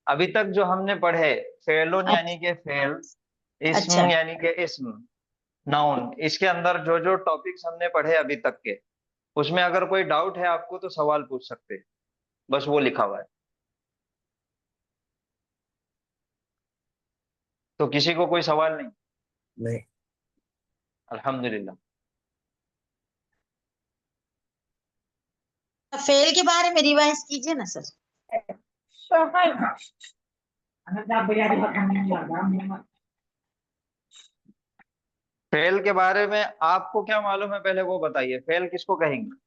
ابھی تک جو ہم نے پڑھے، فعلون یعنی کہ فعل، اسم اچھا یعنی کہ اسم، ناؤن، اس کے اندر جو جو ٹاپکس ہم نے پڑھے ابھی تک کے، اس میں اگر کوئی ڈاؤٹ ہے آپ کو تو سوال پوچھ سکتے ہیں، بس وہ لکھا ہوا ہے. تو کسی کو کوئی سوال نہیں؟ نہیں. الحمدللہ. فیل کے بارے میں ریوائز کیجئے نا سر. فعل کے بارے میں آپ کو کیا معلوم ہے، پہلے وہ بتائیے. فعل کس کو کہیں گے؟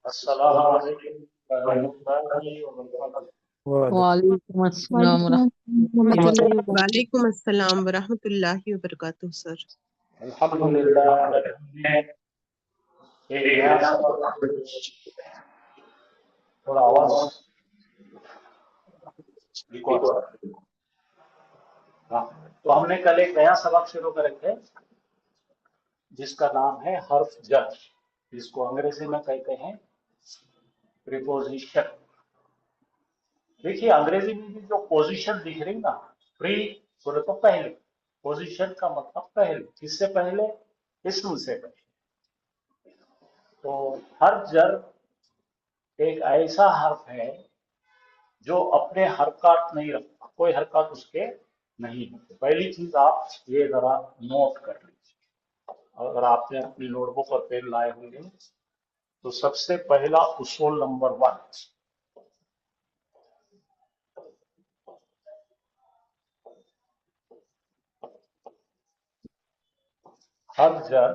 السلام علیکم ورحمۃ اللہ وبرکاتہ. وعلیکم السلام ورحمۃ اللہ وبرکاتہ. وعلیکم السلام ورحمۃ اللہ وبرکاتہ سر. الحمدللہ ایک نیا سبق، تھوڑا آواز تو ہم نے کل ایک نیا سبق شروع کرے تھے جس کا نام ہے حرف جر، جس کو انگریزی میں کہتے ہیں پریپوزیشن. دیکھیے انگریزی میں بھی جو پوزیشن دکھ رہی نا، پری بولے تو پہلے، پوزیشن کا مطلب پہلے، کس سے پہلے؟ اسم سے پہلے. تو حرف جر ایک ایسا حرف ہے جو اپنے حرکات نہیں رکھتا، کوئی حرکات اس کے نہیں ہوتے. پہلی چیز آپ یہ ذرا نوٹ کر لیجیے، اگر آپ نے اپنی نوٹ بک اور پین لائے ہوں گے تو سب سے پہلا اصول نمبر 1، حرف جر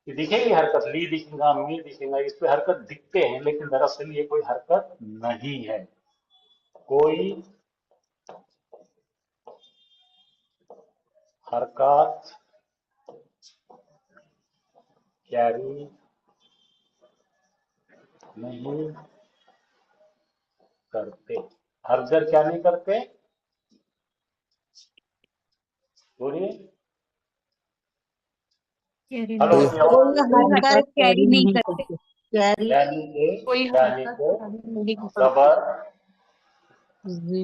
یہ دکھے گی حرکت، لی دکھے گا، می دکھے گا، اس پہ حرکت دکھتے ہیں لیکن دراصل یہ کوئی حرکت نہیں ہے. کوئی حرکات کیری نہیں کرتے. حرف جر کیا نہیں کرتے؟ بولیے. ہلو، حرکت کیری نہیں کرتے. یعنی کوئی کہ زبر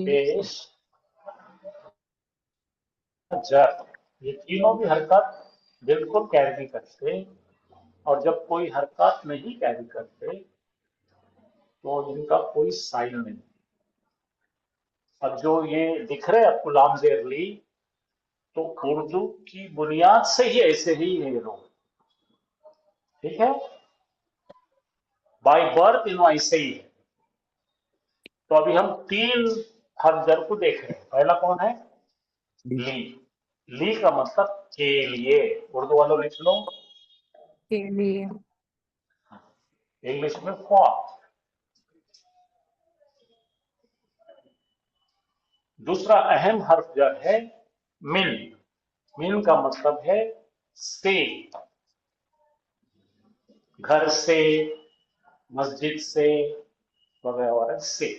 پیش جر یہ تینوں بھی حرکت بالکل کیری نہیں کرتے. اور جب کوئی حرکات نہیں کیری کرتے تو ان کا کوئی سائن نہیں. اب جو یہ دکھ رہے آپ کو لام زیر لی، تو اردو کی بنیاد سے ہی ایسے ہی ہے یہ لوگ، ٹھیک ہے، بائی برتھ انہوں ایسے ہی ہے. تو ابھی ہم 3 حرف جر کو دیکھ رہے ہیں. پہلا کون ہے؟ لی. لی کا مطلب کے لیے، اردو والوں لکھ لو کے لیے. انگلش میں فار. دوسرا اہم حرف جر ہے من. من کا مطلب ہے سے، گھر سے، مسجد سے وغیرہ وغیرہ سے.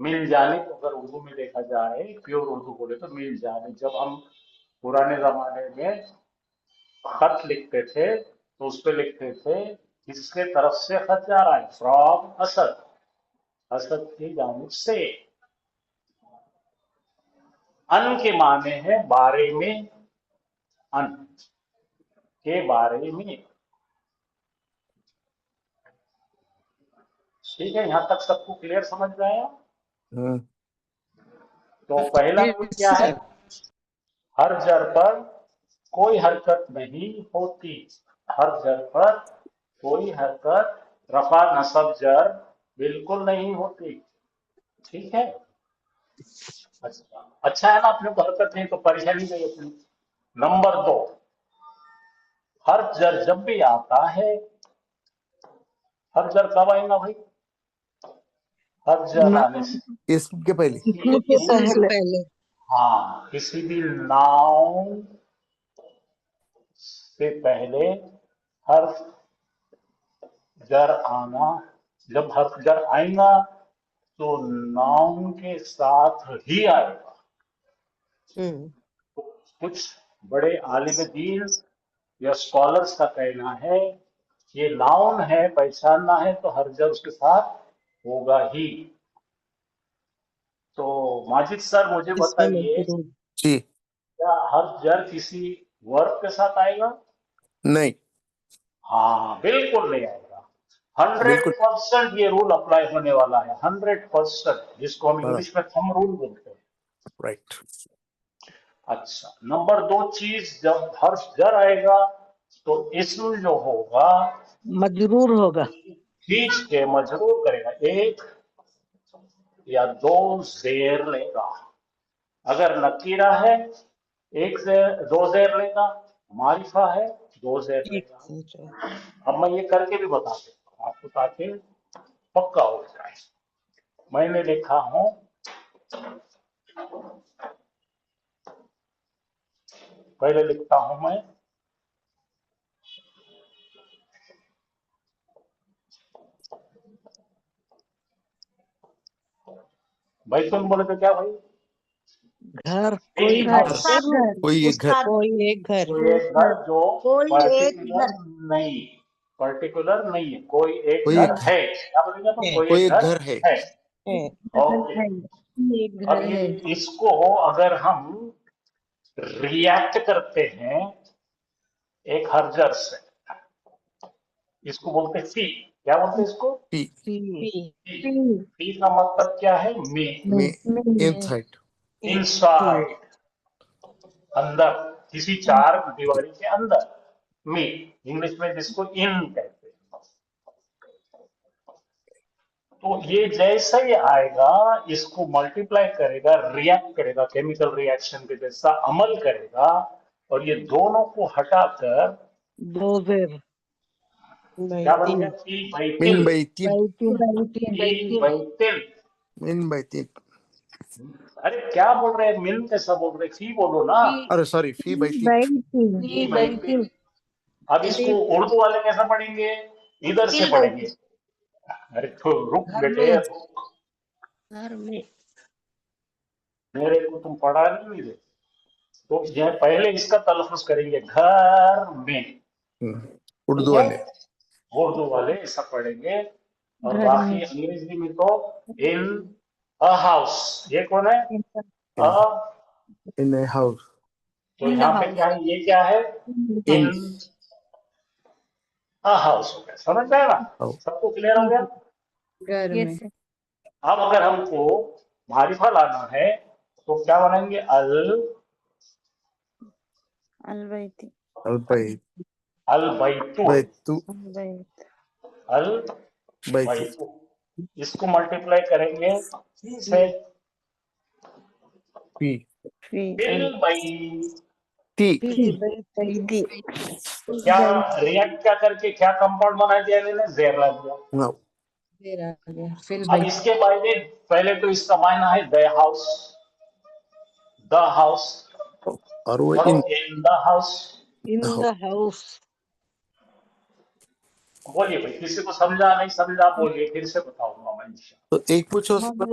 مل جانے کو اگر اردو میں دیکھا جائے، پیور اردو بولے تو مل جانے. جب ہم پرانے زمانے میں خط لکھتے تھے تو اس پہ لکھتے تھے کس کے طرف سے خط جا رہا ہے، فرام اسد، اسد کی جانب سے. ان کے معنی ہے بارے میں، ان کے بارے میں. ٹھیک ہے، یہاں تک سب کو کلیئر سمجھ میں آیا؟ تو پہلا کیا ہے؟ ہر جر پر کوئی حرکت نہیں ہوتی. ہر جر پر کوئی حرکت، رفع نصب جر بالکل نہیں ہوتی. ٹھیک ہے، اچھا ہے نا، اپنے کو حرکت نہیں تو پریشانی نہیں اپنی. نمبر 2، حرف جر جب بھی آتا ہے، حرف جر کب آئے گا بھائی؟ حرف جر آنے سے اسم کے پہلے. پہلے ہاں، کسی بھی ناؤن سے پہلے حرف जर आना, जब हर्फ जर आएगा तो नाउन के साथ ही आएगा। तो कुछ बड़े आलिम दीन या स्कॉलर्स का कहना है ये नाउन है, पहचानना है तो हर्जर उसके साथ होगा ही। तो माजिद सर मुझे बताइए, जी क्या हर्जर किसी वर्ब के साथ आएगा? नहीं, हाँ, बिल्कुल नहीं आएगा। 100% ये रूल अप्लाई होने वाला है, 100%, जिसको हम इंग्लिश में थंब रूल बोलते हैं। राइट। अच्छा, नंबर 2 चीज, जब हर्फ जर आएगा तो इसम जो होगा मजरूर होगा। खींच के मजरूर करेगा, एक या दो जेर लेगा। अगर नकीरा है एक जेर, दो जेर लेगा, मारिफा है 2 जेर लेगा। अब मैं ये करके भी बता देता हूँ आपको ताकि पक्का हो जाए। मैंने लिखा हूं, पहले लिखता हूं मैं, भाई तुम बोले तो क्या भाई? घर, कोई कोई घर, उसका घर, कोई एक घर, उसका कोई एक घर। कोई एक घर जो कोई एक पर्टिकुलर घर। नहीं, पर्टिकुलर नहीं है, कोई एक कोई घर एक है। क्या बोलेंगे तो है। कोई कोई एक एक घर घर है। है। है। ओके, एक घर अब है। इसको अगर हम रिएक्ट करते हैं एक हर्जर से, इसको बोलते हैं फी। क्या बोलते हैं इसको? पी फी का मतलब क्या है? में, इनसाइड, इनसाइड, अंदर, किसी चार दीवारी के अंदर, में, इंग्लिश में जिसको इन कहते हैं। तो ये जैसे ही आएगा इसको मल्टीप्लाई करेगा, रिएक्ट करेगा, केमिकल रिएक्शन के जैसा अमल करेगा, और ये दोनों को हटाकर दो जेर। क्या बनेगा? फी बाई मिन तिल, बाई तीन, फी बाई तिल। मिन बाई तीन, अरे क्या बोल रहे हैं? मिल कैसा बोल रहे हैं? फी बोलो ना। अरे सॉरी, फी बाई तीन, फी बाई तिल। अब इसको उर्दू वाले कैसे पढ़ेंगे? इधर से तिल बाई पढ़ेंगे। अरे तो रुक बेटे, रुक, घर में। मेरे को तुम पढ़ा नहीं दे। तो यह पहले इसका तलफ़ुज़ करेंगे घर में, उर्दू ठीक है? वाले उर्दू वाले ऐसा पढ़ेंगे, और बाकी अंग्रेजी में तो इन अ हाउस। ये कौन है? अ, इन ए हाउस, तो यहाँ पे क्या है? ये क्या है? इन अ हाउस हो गया। समझ में आया ना? सबको क्लियर हो गया? घर में। अब अगर हमको मारिफा लाना है तो क्या बनाएंगे? अलबैती अलबैत, अल बैतु, बैतु, अल बैतु, बैतु। इसको मल्टीप्लाई करेंगे से, पी, बिल बाई। ती, क्या रिएक्ट क्या करके क्या कंपाउंड बना दिया मैंने? जेर ला दिया। नाउ, जेर आ गया। फिर अब इसके बाद में पहले तो इसका मायना है द हाउस, द हाउस, और वो in the house. In the house. बोलिए भाई, किसी को समझा नहीं समझा बोलिए, फिर से बताऊंगा मैं इंशाल्लाह। तो एक पूछो, समझ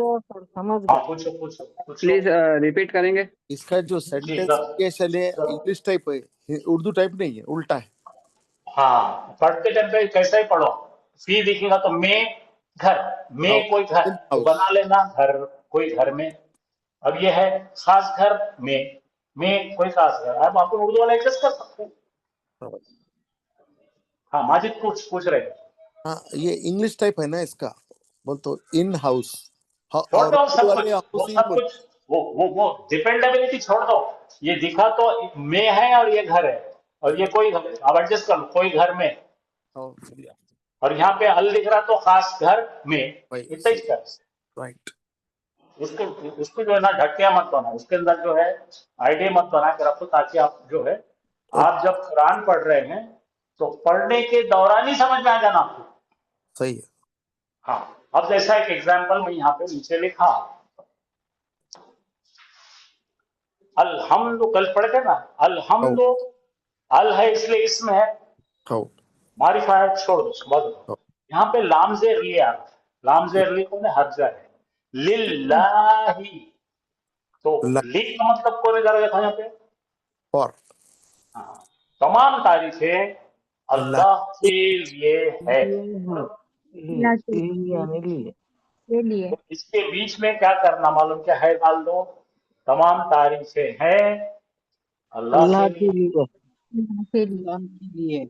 हाँ, पूछो पूछो पूछो। प्लीज रिपीट करेंगे। इसका जो जी, सेंटेंस है इंग्लिश टाइप है, उर्दू टाइप नहीं है, उल्टा है। हाँ, पढ़ते टाइम पे कैसा ही पढ़ो, फी दिखेगा तो मैं घर, मैं कोई घर, इन तो हाउस, बना लेना घर, कोई घर में। अब ये है खास घर में कोई खास घर। अब आप उर्दू वाला एडजस्ट कर सकते हैं। हाँ, माजिद पूछ रहे हैं। हाँ ये इंग्लिश टाइप है ना इसका, बोल तो इन हाउस, छोड़ और दो उर्दू सब वाले कुछ, वो हाउस ही सब बोल। कुछ, वो डिपेंडेबिलिटी छोड़ दो। ये दिखा तो मैं है और ये घर है, और ये कोई, अब एडजस्ट कर लो, कोई घर में, और यहाँ पे अल लिख रहा तो खास घर में, इतना ही कर। राइट, उसको उसको जो है ना ढकिया मत बना, उसके अंदर जो है आइडिया मत बना के रखो, ताकि आप जो है, आप जब कुरान पढ़ रहे हैं तो पढ़ने के दौरान ही समझ में आ जाना आपको। सही है। हाँ, अब जैसा एक एग्जाम्पल मैं यहाँ पे नीचे लिखा, अलहम्दु, कल पढ़े थे ना, अलहम्दु, अल है इसलिए इसमें है, हाउ, मारिफा है, छोड़ दो, समझ लो। यहाँ पे लाम ज़ेर ली आ रहा है, लाम ज़ेर ली कौन है? हर्जर है, लिल्लाही। तो ला- ली का मतलब कौन है, जरा देखो यहाँ पे। और हाँ, तमाम तारीफें अल्लाह के लिए है। अल्लाह के लिए के लिए तो इसके बीच में क्या करना मालूम क्या है? डाल दो, तमाम तारीफें हैं अल्लाह के लिए। अल्लाह के लिए लिए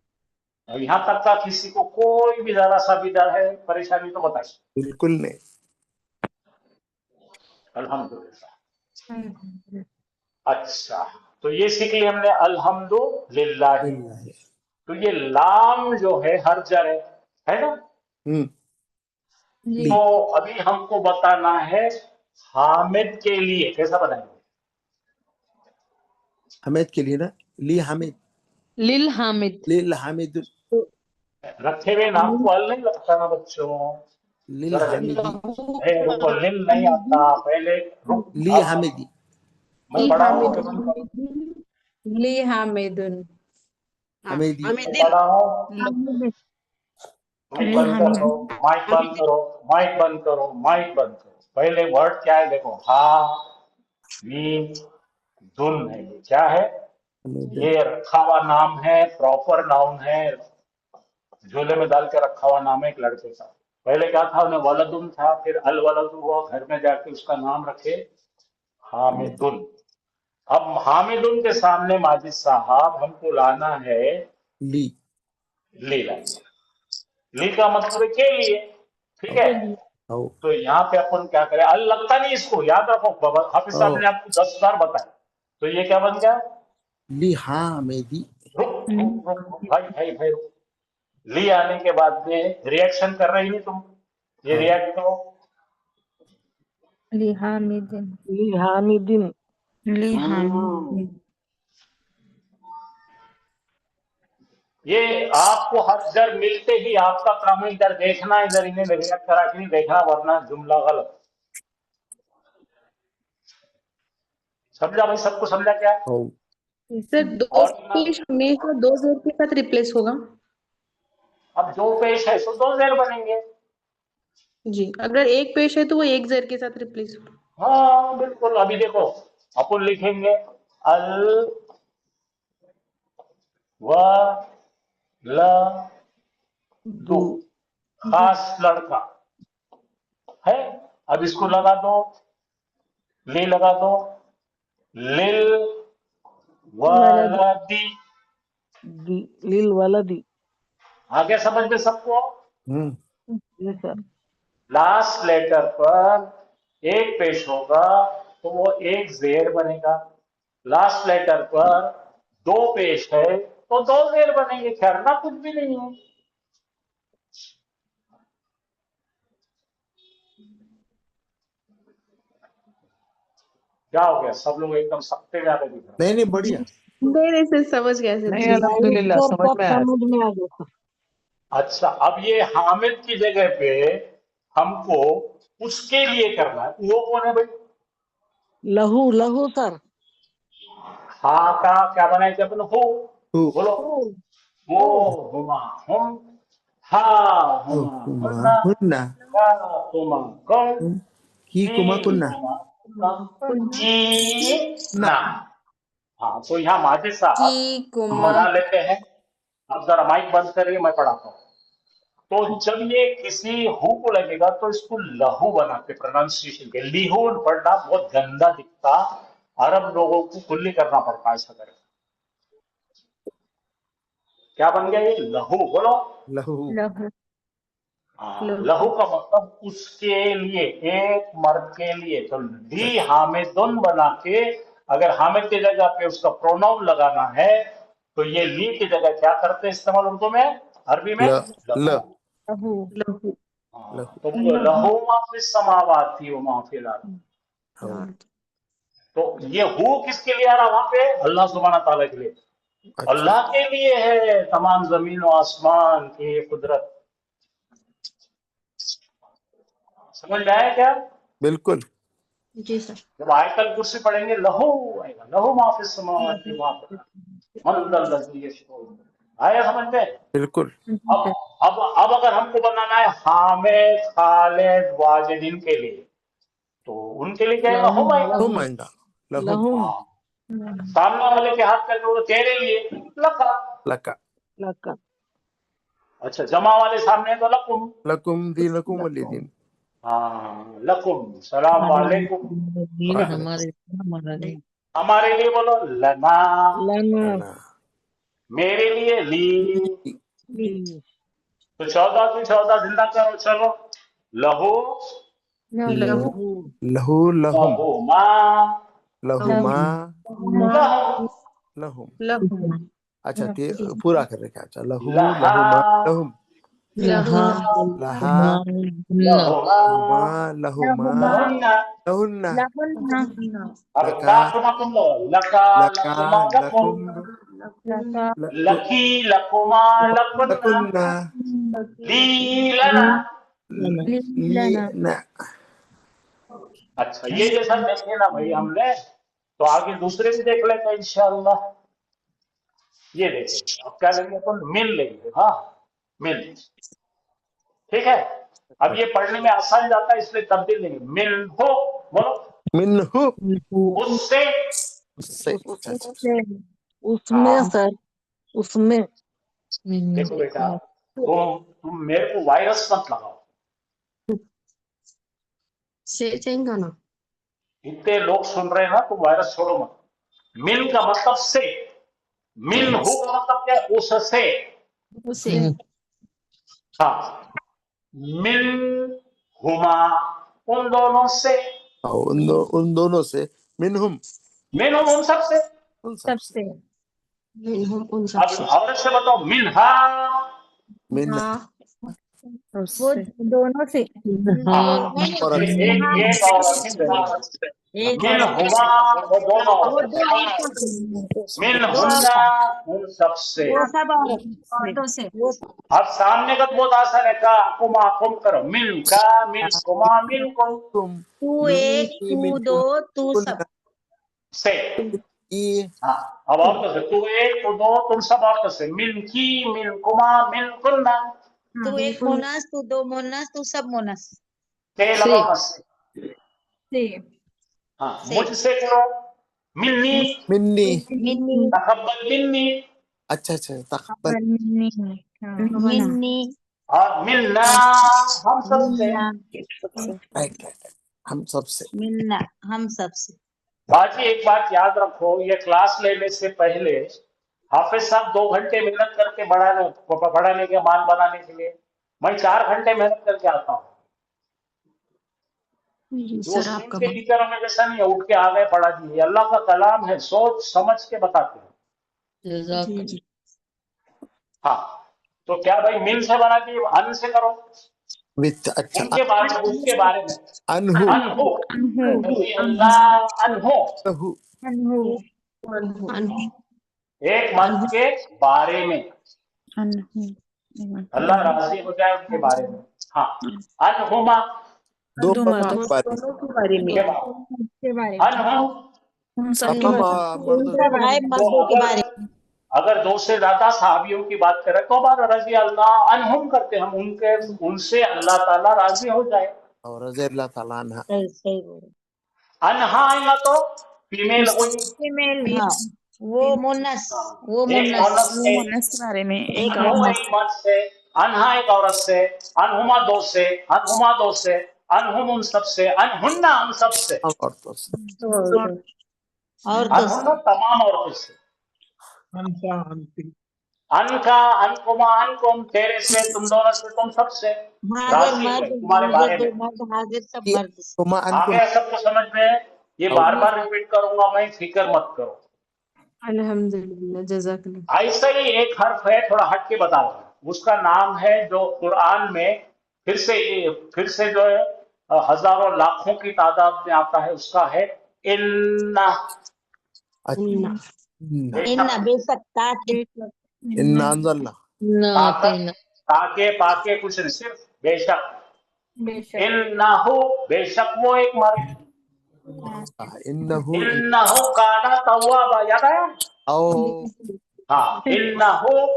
और यहाँ तक का किसी को कोई भी जरा सा भी डर है, परेशानी तो बताइए। बिल्कुल नहीं। अल्हम्दुलिल्लाह। अच्छा, तो ये सीख लिया हमने अल्हम्दुलिल्लाह। लिल्लाह। तो ये लाम जो है हर्जर है ना? जी ली तो अभी हमको बताना है हामिद के लिए कैसा बनाएंगे। हमेद के लिए ना, ली हामिद, लिल हामिद लिल हामिद, रखे हुए नाम को अल नहीं लगता ना बच्चों। लिल जरा हामिदी, रुको, लिल नहीं आता, पहले रुक। ली अब हामिदी, मैं पढ़ा हूँ कि बंद करो? ली हामिदुन हमेदी, मैं पढ़ा हूँ, हामिद माइक बंद करो, माइक बंद करो, माइक बंद करो, माइक बंद करो। पहले वर्ड क्या है देखो, हा मीम दुन है। ये क्या है? हमेद, ये रखा हुआ नाम है, प्रॉपर नाउन है, झोले में डाल के रखा हुआ नाम है एक लड़के का। पहले क्या था, उन्हें वलदुन था, फिर अल वलद हुआ, घर में जाके उसका नाम रखे हामिदुन। अब हामिदुन के सामने माजिद साहब हमको लाना है ली, ली लाइए। ली का मतलब है के लिए, ठीक है? आओ, तो यहाँ पे अपन क्या करें, अल लगता नहीं, इसको याद रखो, हाफिज साहब ने आपको 10 बार बताया। तो ये क्या बन गया? ली हामिदी, रुक रुक रुक रुक भाई भाई भाई रुक। ली आने के बाद में रिएक्शन कर रही नहीं तुम, ये हाँ। रिएक्ट करो। ली हामिद ली हामिदिन ली हामिद ये आपको हर जर मिलते ही आपका काम है इधर देखना, इधर इन्हें रिएक्ट करा के नहीं देखना, वरना जुमला गलत। समझा भाई? सबको समझा क्या? आओ, सर दो और पेश हमेशा दो जेर के साथ रिप्लेस होगा। अब जो पेश है तो 2 जेर बनेंगे। जी, अगर एक पेश है तो वो एक जेर के साथ रिप्लेस होगा। हाँ बिल्कुल। अभी देखो, अपन लिखेंगे अल व ल दो, खास लड़का है। अब इसको लगा दो, ले लगा दो, लिल वलदी। लिल वलदी। आगे समझ में सबको? जी सर। लास्ट लेटर पर एक पेश होगा तो वो एक जेर बनेगा। लास्ट लेटर पर 2 पेश है तो 2 जेर बनेंगे। करना कुछ भी नहीं है। क्या हो गया? सब लोग एकदम सख्ते में आगे दिख रहे नहीं नहीं बढ़िया, नहीं सर, समझ गया सर। नहीं जी अल्हम्दुलिल्लाह समझ में आया। समझ में आ गया। हैं। अच्छा, अब ये हामिद की जगह पे हमको उसके लिए करना है। वो कौन है भाई? लहू लहू सर। हा का क्या बनाए थे अपन? हो। हु, बोलो, वो हुमा हम, हा हुमा हुमा हुन्ना, हुन्ना, का हुमा कौन, की कुमा कुन्ना, ना। हाँ, तो यहाँ माजिद साहब की कुमा बना लेते हैं। अब जरा माइक बंद करिए, मैं पढ़ाता हूँ। तो जब ये किसी हु को लगेगा तो इसको लहू बनाते, प्रोनाउंसिएशन के। लिहू पढ़ना बहुत गंदा दिखता, अरब लोगों को कुल्ली करना पड़ता है ऐसा करे। क्या बन गया ये? लहू। बोलो लहू, लहू हाँ, लहू का मतलब उसके लिए, एक मर्द के लिए। तो ली हामिदुन बना के अगर हामिद की जगह पे उसका प्रोनाउन लगाना है तो ये ली की जगह क्या करते हैं इस्तेमाल उर्दू में, अरबी में? ल, लहू। ल, लहू लहू। हाँ, लहू, तो बोलो लहू माफिस समावाती व माफिल अर्द। आओ, तो ये हु किसके लिए आ रहा वहां पे? अल्लाह सुब्हानहू तआला के लिए। अच्छा, अल्लाह के लिए है तमाम जमीन और आसमान की कुदरत। समझ में आया क्या? बिल्कुल, जी सर। जब आयतल कुर्सी पढ़ेंगे लहू आएगा, लहू माफिस समावाती व माफिल अर्द। मन दल लज़ी यशफउ। आया समझ में? बिल्कुल। अब अब अगर हमको बनाना है हामिद खालिद वाजिदीन के लिए, तो उनके लिए क्या है? हुम आएगा। लहुम आएगा, लहुम लहुम हाँ, सामने वाले के हाथ करके वो तेरे लिए लका। लका, लका अच्छा, जमा वाले सामने तो लकुम। लकुम दीनकुम वलियदीन। हाँ, लकुम सलाम वालेकुम। हमारे हमारे लिए बोलो लना, लना लना, मेरे लिए ली। ली तो 14 की 14 जिंदा करो, चलो। लहू लहू लहू लहुम, लहुमा लहुमा लहू लहुम। लहू अच्छा ते पूरा कर रहे क्या? अच्छा लहू लहा लहुमा लहुम, लहा लहा लहुमा लहुमा लहुमा लहुन्ना। लहुन्ना, अब लका काकुमा कुम लो, लका लका लकुमा लकुम, लकुम लकी लकुमा लकुन्ना, लकुन्ना ली लना। लीना। अच्छा, ये जैसा देखे ना भाई हमने, तो आगे दूसरे भी देख लेते हैं इंशाअल्लाह। ये देखिए, अब क्या लेंगे अपन? मिल लेंगे। हाँ, मिल, ठीक है। अब ये पढ़ने में आसान जाता है, इसलिए तब्दील लेंगे। मिल हो, बोलो मिन्हु उससे। उससे। अच्छा अच्छा उसमें हाँ, सर उसमें देखो बेटा, तुम मेरे को वायरस मत लगाओ। से चेंगा ना। इतने लोग सुन रहे हैं ना, तुम वायरस छोड़ो मत। मिल का मतलब से, मिल हो का मतलब क्या? उससे। उसे हाँ, मिल हुमा, उन दोनों से। उन दोनों से। मिनहुम मिन हुम, उन सब से। उन सबसे। हम उन अब सबसे। औरत से बताओ, मिनहा। मिन वो दोनों से हाँ, नहीं औरत से। एक औरत से। एक मिन औरत हुमा, वो दोनों वो औरत दो से। औरत मिन दो हुन्ना, उन सब से। वो सब औरतों से वो अब सामने का तो बहुत आसान है, का कुमा कुम करो। मिल का, मिल कुमा, मिल कुम तुम तू मिनी एक तू मिन दो तू सब से। ई हाँ, अब औरतों से, तू एक तू दो तुम सब औरतों से। मिल की, मिल कुमा, मिल कुन्ना। तू एक मोनस तू दो मोनस तू सब मोनस ते से। लगाओ से। से हाँ, से मुझसे करो। मिन्नी, मिन्नी। मिन्नी तकब्बल मिन्नी। अच्छा अच्छा तकब्बल मिन्नी और मिलना, हम सबसे। मिन्ना राइट राइट हम सबसे। मिन्ना हम सब से बाजी, एक बात याद रखो, ये क्लास लेने से पहले हाफिज साहब 2 घंटे मेहनत करके बढ़ाने के मान बनाने के लिए, मैं 4 घंटे मेहनत करके आता हूँ। वो सर स्कूल आपका के टीचरों में जैसा नहीं है, उठ के आ गए पढ़ा दिए। अल्लाह का कलाम है, सोच समझ के बताते हैं। जी जी। हाँ, तो क्या भाई, मिल से बना दिए, अन से करो। विथ अच्छा उनके बारे में, उसके बारे में। अनहु अनहो, रजी अल्लाह अनहो, लहु एक मर्द के बारे में, अल्लाह राजी हो जाए उनके बारे में। हाँ, अनहुमा, दो दो मर्दों मर्दों के बारे में। दोनों के बारे में। के बारे के बारे में। अनहुम, तमाम मर्दों सब है तो मर्दों के बारे अगर 2 से ज्यादा साहबियों की बात करें तो हमारा रजी अल्लाह अनहुम करते हम, उनके उनसे अल्लाह ताला राजी हो जाए। और रज़ी अल्लाह ताला अन्हा। सही बोल अनहा आएगा तो फीमेल हुई। फीमेल हाँ वो मुन्नस वो एक मुन्नस औरत से, के बारे में एक अनहो एक मर्द से, अनहा एक औरत से, अनहुमा 2 से, अनहुमा 2 से, अनहुम उन सब से, अनहुन्ना उन सब से, औरतों से। और तो अनहुन्ना तमाम औरतों से। अनका, अनकुमा, अनकुम, तेरे से, तुम दोनों से, तुम सब से हाजिर राजी है मर्द तुम्हारे हाजिर बारे दो में। मर्द हाजिर सब ये मर्द से तुमा आ अनकुम गया सबको समझ में? ये बार बार रिपीट करूंगा मैं, फिक्र मत करो। अल्हम्दुलिल्लाह जज़ाकल्लाह। ऐसा ही एक हर्फ है, थोड़ा हट के बता रहा हूं, उसका नाम है जो कुरान में फिर से जो है हजारों लाखों की तादाद में आता है, उसका है इन्ना। अच्छा इन्ना बेशक ताकि इन्ना अंज़लना ताकत, ताके पाके कुछ नहीं, सिर्फ बेशक। इन्नहु, बेशक वो एक मर्द। इन्नहु इन्नहु काना तव्वाबा, याद आया? औ हाँ, इन्नहु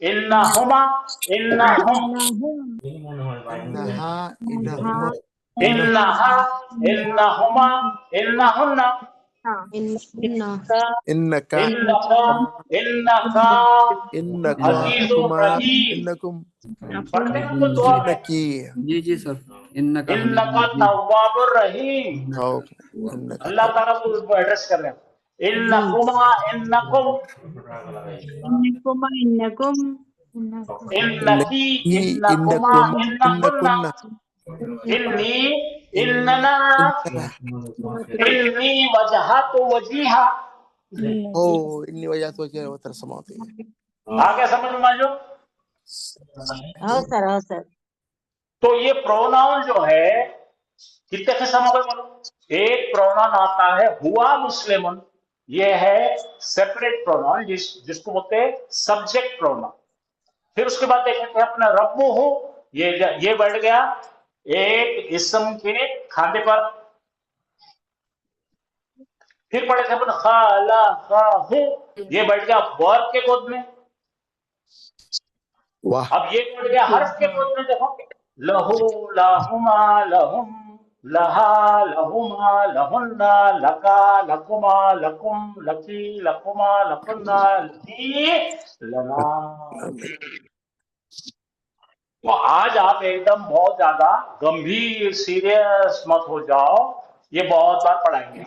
इन्नहुमा इन्नहुम इन्नहा इन्नहुमा इन्नहा इन्नहुमा इन्नहुन्ना इन्नका इन्नका इन्नका इन्नका इन्नका अजीजो कुमा रहीम इन्नकुम पढ़ते हैं कुछ और में इन्नकी जी सर इन्नका इन्नका तव्वाबुर रहीम आओ इन्नका अल्लाह ताला को एड्रेस कर रहे हैं इन्नकुमा इन्नकुम इन्नकुम इन्नकी इन्नकुमा इन्नकुम इन्नकुन्ना इन्नकुन्ना इन्नी इन्नना इन्नना इन्नी वजहतु वजीहा ओ इन्नी वजह तो क्या होता समाते हैं आगे समझ में आजो हाँ सर तो ये प्रोनाउन जो है कितने किस्म हो गए बोलो एक प्रोनाउन आता है हुआ मुस्लिमन ये है सेपरेट प्रोनाउन जिसको बोलते हैं सब्जेक्ट प्रोनाउन फिर उसके बाद देखें थे अपना रब्बू हो ये बैठ गया एक इस्म के खाते पर फिर पढ़े थे अपन खाला खाहू ये बैठ गया वर्ब के गोद में वाह अब ये बैठ गया हर्फ के गोद में देखो लहू लहुमा लहुम लहा लहुमा लहुन्ना लका लकुमा लकुम लकी लकुमा लकुन्ना लकी लना तो आज आप एकदम बहुत ज्यादा गंभीर सीरियस मत हो जाओ ये बहुत बार पढ़ाएंगे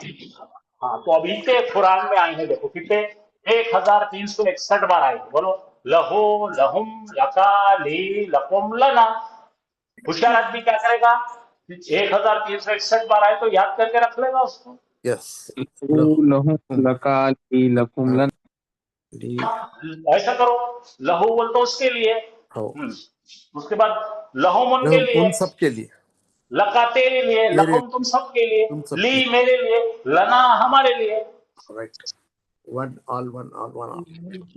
हाँ तो अभी के कुरान में आए हैं देखो कितने 1361 बार आए बोलो लहो लहुम लका ली लकुम लना होशियार आदमी क्या करेगा 1361 बार आए तो याद करके रख लेगा उसको यस लहू लका ली लकुम लन ऐसा करो लहू बोल तो उसके लिए उसके बाद लहुम उनके लिए उन सब के लिए लका तेरे लिए लकुम तुम सब के लिए ली मेरे लिए लना हमारे लिए राइट वन ऑल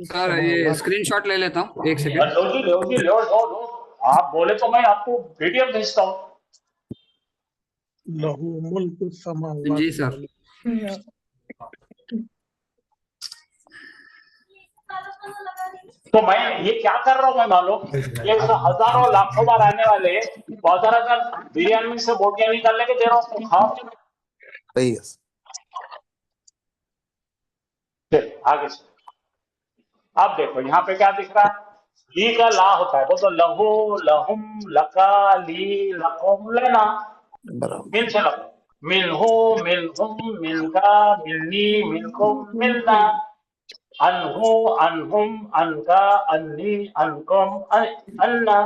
सर ये स्क्रीनशॉट ले लेता हूँ एक सेकंड लो जी लो आप बोले तो मैं आपको पीडीएफ भेजता हूँ लहू मुल्क समावात जी सर तो मैं ये क्या कर रहा हूँ मैं मालूम ये हजारों लाखों बार आने वाले 15,000 बिरयानी से बोटियां निकालने के दे रहा हूँ तो खाओ सही है आगे से अब देखो यहाँ पे क्या दिख रहा है ली का ला होता है वो तो लहू लहुम लका ली लकुम लना मिल से लगो मिलहू मिलहुम मिलका मिलनी मिलकुम मिलना अनहु अनहुम अनका अन्नी अनकुम अन्ना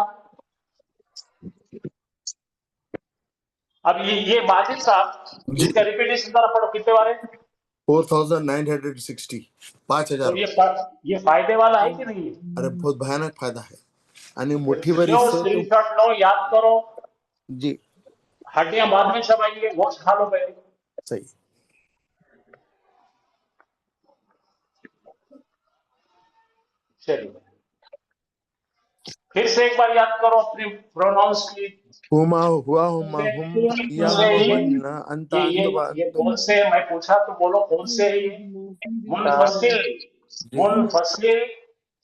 अब ये माजिद साहब इसका रिपीटेशन जरा पढ़ो कितने बार है 4960 5000 तो ये फायदे वाला है कि नहीं है अरे बहुत भयानक फायदा है आणि मोठी बरी स्क्रीनशॉट लो याद करो जी हड्डियां बाद में चबाएंगे गोश्त खा लो पहले सही चलिए फिर से एक बार याद करो अपने प्रोनाउंस की हुमा हुआ हुमा हुम या हुन्ना अंता ये कौन से मैं पूछा तो बोलो कौन से है ये मुनफसिल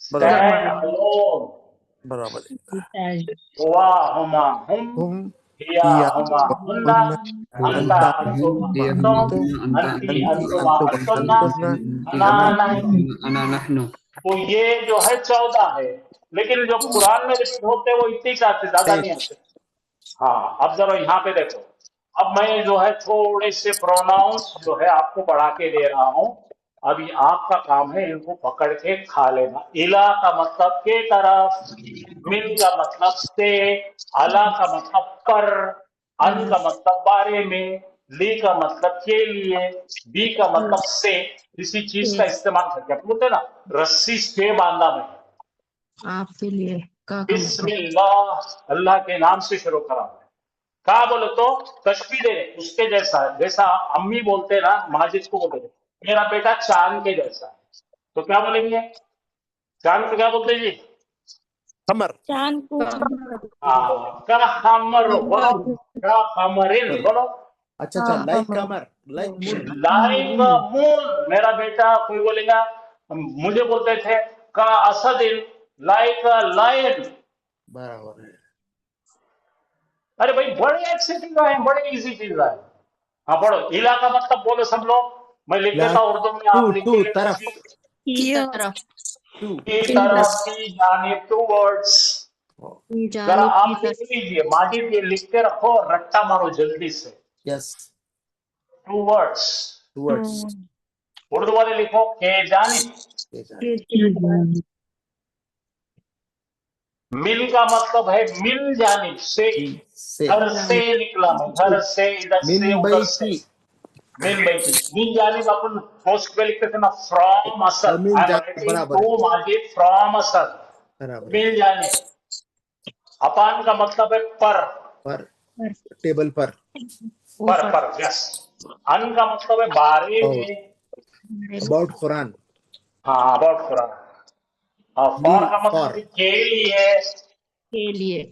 स्टैंड अलोन बराबर हुआ हुमा हुम या हुमा हुन्ना अंता अंतुम अंती अंतुमा अंतुन्ना अना नहनु तो ये जो है 14 है लेकिन जो कुरान में रिपीट होते हैं वो इतनी चाहते ज्यादा नहीं आते हाँ अब जरा यहाँ पे देखो अब मैं जो है थोड़े से प्रोनाउंस जो है आपको बढ़ा के दे रहा हूँ अभी आपका काम है इनको पकड़ के खा लेना इला का मतलब के तरफ मिल का मतलब से अला का मतलब पर अन का मतलब बारे में ली का मतलब के लिए बी का मतलब से किसी चीज का इस्तेमाल करके आप बोलते ना रस्सी से बांधा मैं आपके लिए बिस्मिल्लाह अल्लाह के नाम से शुरू करा कहा बोले तो तशबीह दे उसके जैसा अम्मी बोलते ना माजिद को बोलते मेरा बेटा चांद के जैसा है तो क्या बोलेंगे चांद को क्या बोलते जी कमर चांद को का खमर बोलो का खमरिन बोलो अच्छा लाइक कमर लाइक मून मेरा बेटा कोई बोलेगा मुझे बोलते थे का असदिन like a lion. बराबर है। अरे भाई बड़े अच्छी चीज है, बड़े इजी चीज है। हाँ पढ़ो, इला का मतलब बोलो सब लोग, मैं लिख देता हूँ उर्दू में, आप लिख टू के तरफ, की तरफ, टू की तरफ, की जानिब, टूवर्ड्स। की जरा जानिब आप की लिख तरफ। लीजिए, माजिद ये लिख के रखो, रट्टा मारो जल्दी से। यस, टूवर्ड्स, टूवर्ड्स, उर्दू वाले लिखो के जानिब। मिल का मतलब है मिल जानिब से, से घर से निकला मैं, घर से, इधर से, मिन उधर से। बैठी, मिल बैठी, मिल जानिब अपन पोस्ट पे लिखते थे ना, from Asad. Mill I am जानिब, राइटिंग बराबर टू माजिद फ्रॉम असद, बराबर है। मिल जानिब। अपान का मतलब है पर, टेबल पर, यस। अन का मतलब है बारे में, अबाउट कुरान, हाँ अबाउट कुरान। फॉर का मतलब है के लिए, के लिए।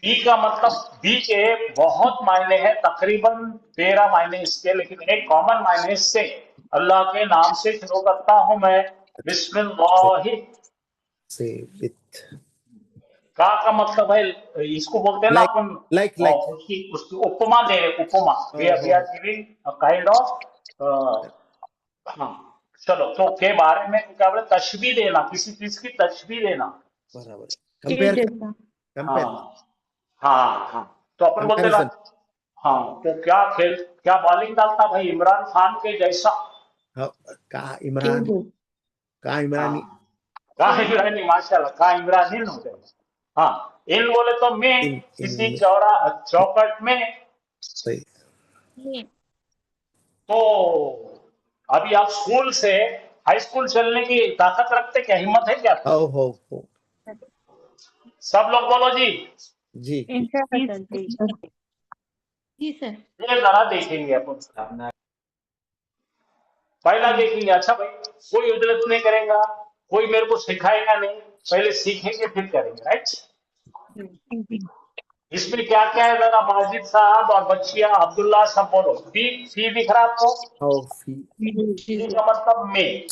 बी का मतलब, बी के बहुत मायने हैं, तकरीबन 13 मायने इसके, लेकिन एक कॉमन मायने इससे, अल्लाह के नाम से शुरू करता हूं मैं, बिस्मिल्लाह। से विथ, का मतलब है, इसको बोलते हैं ना अपन, like उसकी उपमा दे रहे, उपमा। We are giving a kind of, हाँ चलो, तो के बारे में क्या बोले, तशबीह देना, किसी चीज की तशबीह देना, बराबर, कंपेयर, हाँ हाँ। तो अपन बोलते ना, हाँ तो क्या बॉलिंग डालता भाई, इमरान खान के जैसा। का इमरानी, इमरानी, माशाल्लाह, का इमरानी होते हैं। हाँ, इन बोले तो मैं किसी चौकट में। सही। तो अभी आप स्कूल से हाई स्कूल चलने की ताकत रखते, क्या हिम्मत है क्या? हो सब लोग बोलो जी। जी, जी सर। ये जरा देखेंगे अपन, पहला देखेंगे। अच्छा भाई, कोई उजरत नहीं करेगा, कोई मेरे को सिखाएगा नहीं, पहले सीखेंगे फिर करेंगे, राइट। इसमें क्या क्या है, जरा माजिद साहब और बच्चिया अब्दुल्ला सब बोलो। फी दिख रहा आपको? फी का मतलब में।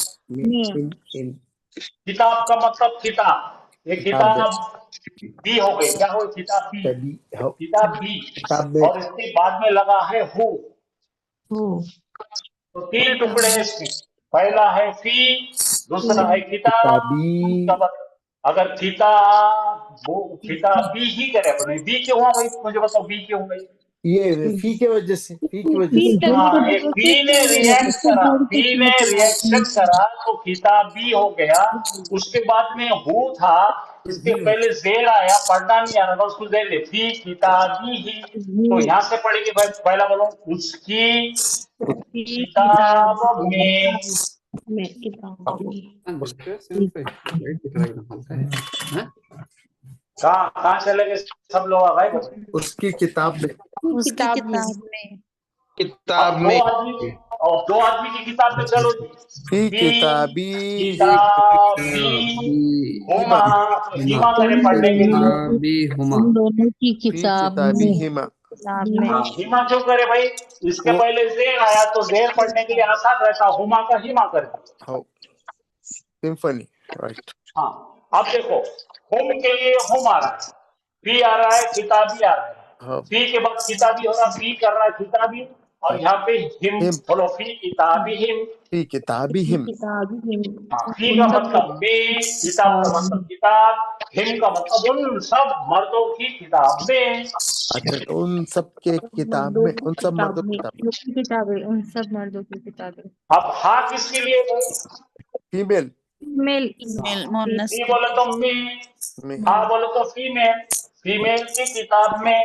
किताब का मतलब किताब, ये किताब बी हो गई, क्या हो, किताब बी, किताब बी। और इसके बाद में लगा है हु, तो 3 टुकड़े हैं इसमें। पहला है फी, दूसरा है किताब। अगर किताब बी ही करे, बी क्यों हुआ भाई, मुझे बताओ बी क्यों भाई? ये फी के वजह से, हाँ, ये फी ने रिएक्शन करा तो किताब बी हो गया। उसके बाद में हु था, इसके पहले जेर आया, पढ़ना नहीं आ रहा था, उसको जेर दे, फी किताबी ही। तो यहाँ से पढ़ेंगे भाई, पहला बोलो, उसकी किताब में। कहाँ चले गए सब लोग, आ गए? उसकी किताब में, किताब अब में, दो आदमी की किताब में चलो जी। फी किताबी हुमा, तो हिमा करे पढ़ने के लिए। दोनों की किताबी हिमा, हिमा क्यों करे भाई, इसके पहले जेर आया तो जेर पढ़ने के लिए आसान रहता, हुमा का हिमा करता। Symphony, right. हाँ, अब देखो, हुम के लिए हुम आ रहा है, फी आ रहा है, किताबी आ रहा है। फी के बाद किताबी हो रहा, फी कर रहा है किताबी, और यहाँ पे हिम बोलो, फी किताबी हिम। फी किताबी हिम, फी का मतलब में, किताब का मतलब किताब, हिम का मतलब उन सब मर्दों की किताब में। अच्छा, उन सब के किताब में, उन सब मर्दों की किताब में, उन सब मर्दों की किताबें। अब हा किसके लिए है? फीमेल, फी बोले तो में, हा बोले तो फीमेल, फीमेल की किताब में।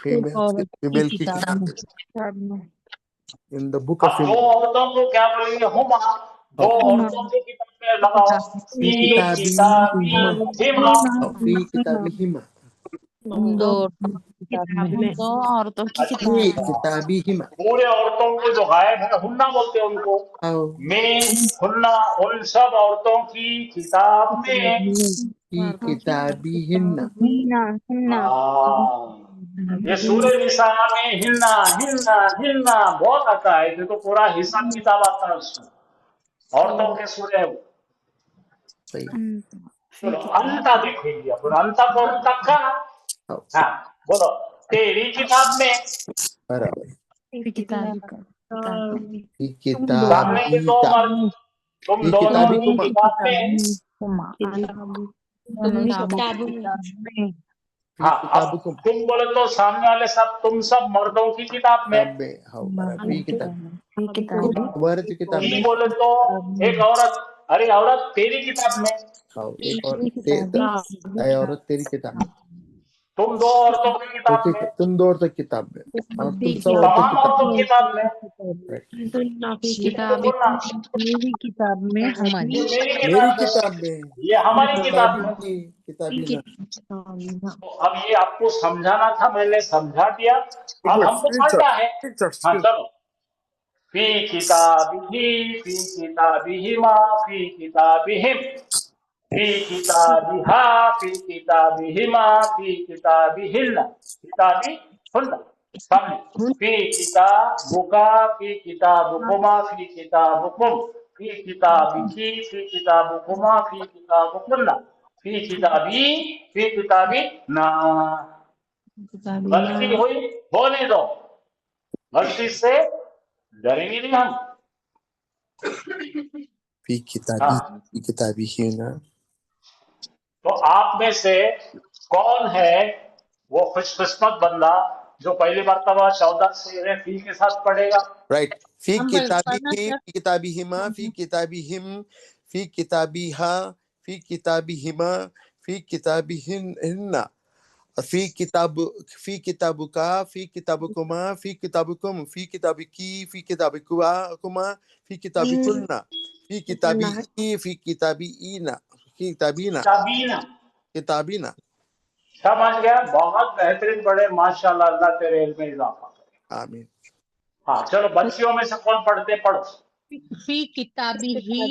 फीमेल की किताब में, इन द बुक अब ऑफ दो औरतों को क्या बोलेंगे, हुमा। दो औरतों की किताब में लगाओ, फी किताबी हिमा। फी किताबी हिमा, दो औरतों की फी किताबी हिमा, पूरे औरतों को जो गायब है हुन्ना बोलते हैं उनको, में हुन्ना, उन सब औरतों की किताब में। फी किताबी हिन्ना। ये सूरह निसा में हिन्ना हिन्ना हिन्ना बहुत आता है, ये तो पूरा हिसाब किताब आता है उसमें, औरतों के सूरह है वो। चलो अंता देखेंगे अपन अंता कौन तक का हाँ बोलो तेरी किताब में बराबर किताबी का फी सामने के दो किताबिका मर्द तुम फी दोनों की किताबिकुमा किताब में किताबों में फी हाँ अब किताबिकुम तुम बोले तो सामने वाले सब तुम सब मर्दों की किताब में किताब में हाँ बराबर फी किताब औरत की किताब की में बोले तो एक औरत अरे औरत तेरी किताब में हाँ एक और औरत तेरी किताब में तुम दो औरतों की किताब में तुम दो औरतों की किताब में और तुम सब औरतों तमाम की औरतों की किताब में किताब बोलना मेरी किताब में हमारी मेरी मेरी किताब में किताब में ये हमारी किताब में किताबी ना तो अब ये आपको समझाना था मैंने समझा दिया अब हमको पढ़ना है हाँ चलो फी किताबिही फी किताबिहिमा फी किताबिहिम फी किताबिहा फी किताबिहिमा फी किताबिहिन्ना किताबिहुन्ना सामने फी किताबुका फी किताबुकुमा फी किताबुकुम फी किताबिही फी किताबुकुमा फी किताबुकुन्ना फी किताबी ना गलती हुई होने दो गलती से डरेंगे नहीं हम फी किताबी ही ना तो आप में से कौन है वो खुशकिस्मत बंदा जो पहली मर्तबा 14 से फी के साथ पढ़ेगा राइट फी किताबिही फी किताबिहिमा फी किताबिहिम फी किताबिहा फी किताबिहिमा फी किताबिहिन्ना फी किताबुका फी किताबुकुमा फी किताबुकुम फी किताबिकी फी किताबिकुमा फी किताबिकुन्ना फी किताबिही फी किताबीना किताबीना समझ गया बहुत बेहतरीन पढ़े माशाल्लाह अल्लाह तेरे इल्म में इजाफा करे आमीन हाँ चलो बच्चियों में से कौन पढ़ते पढ़ो फी किताबिही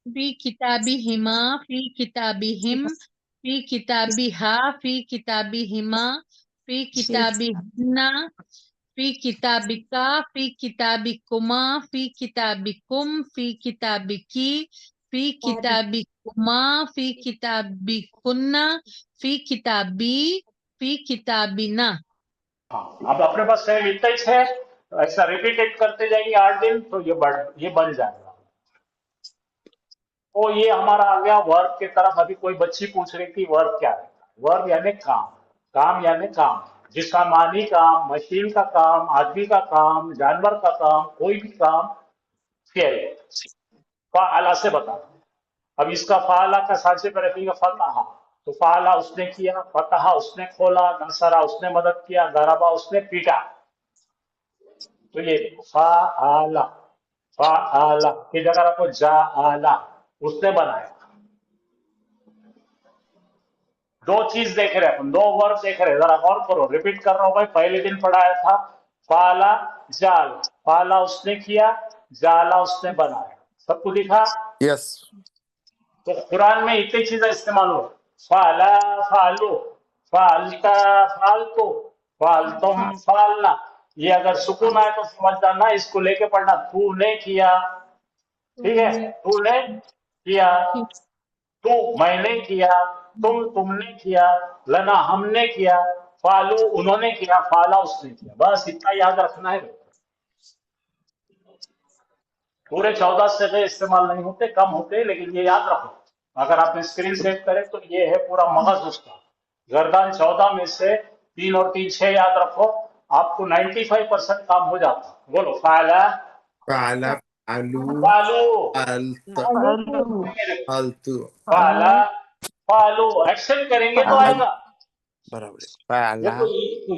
फी किताबिहिमा फी किताबिहिम फी किताबिहा फी किताबिहिमा फी किताबिहिन्ना फी किताबिका फी किताबिकुमा फी किताबिकुम फी किताबिकी फी किताबिकुमा फी किताबिकुन्ना फी किताबिना हाँ अब अपने पास टाइम इतना ही है तो ऐसा रिपीटेड करते जाइए 8 दिन तो ये बन जाएगा तो ये हमारा आ गया वर्ब की तरफ अभी कोई बच्ची पूछ रही थी वर्ब क्या है वर्ब यानी काम काम यानी काम जिसका मानी काम मशीन का काम आदमी का काम जानवर का काम कोई भी काम फेल फाला से बता अब इसका फाला का सांचे पर रखेंगे फतहा तो फाला उसने किया फतहा उसने खोला नसरा उसने मदद किया गरबा उसने पीटा तो ये फाला की जगह रखो जाला उसने बनाया दो चीज देख रहे हैं अपन दो वर्ड देख रहे हैं जरा गौर करो रिपीट कर रहा हूं भाई पहले दिन पढ़ाया था फाला जाला फाला उसने किया जाला उसने बनाया सबको दिखा यस तो कुरान में इतनी चीजें इस्तेमाल हो फाला फालू फालता फालतू फालतुम फालना ये अगर सुकून आए तो समझ जाना इसको लेके पढ़ना तूने किया ठीक है तूने किया तू मैंने किया तुमने किया लना हमने किया फालू उन्होंने किया फाला उसने किया बस इतना याद रखना है पूरे 14 से इस्तेमाल नहीं होते कम होते लेकिन ये याद रखो अगर आपने स्क्रीन सेव करे तो ये है पूरा मगज उसका गर्दन 14 में से 3 और 3 6 याद रखो आपको 95% काम हो जाता बोलो फाला फाला फालू फालू फालतू फाला फालू एक्शन करेंगे तो आएगा बराबर फाला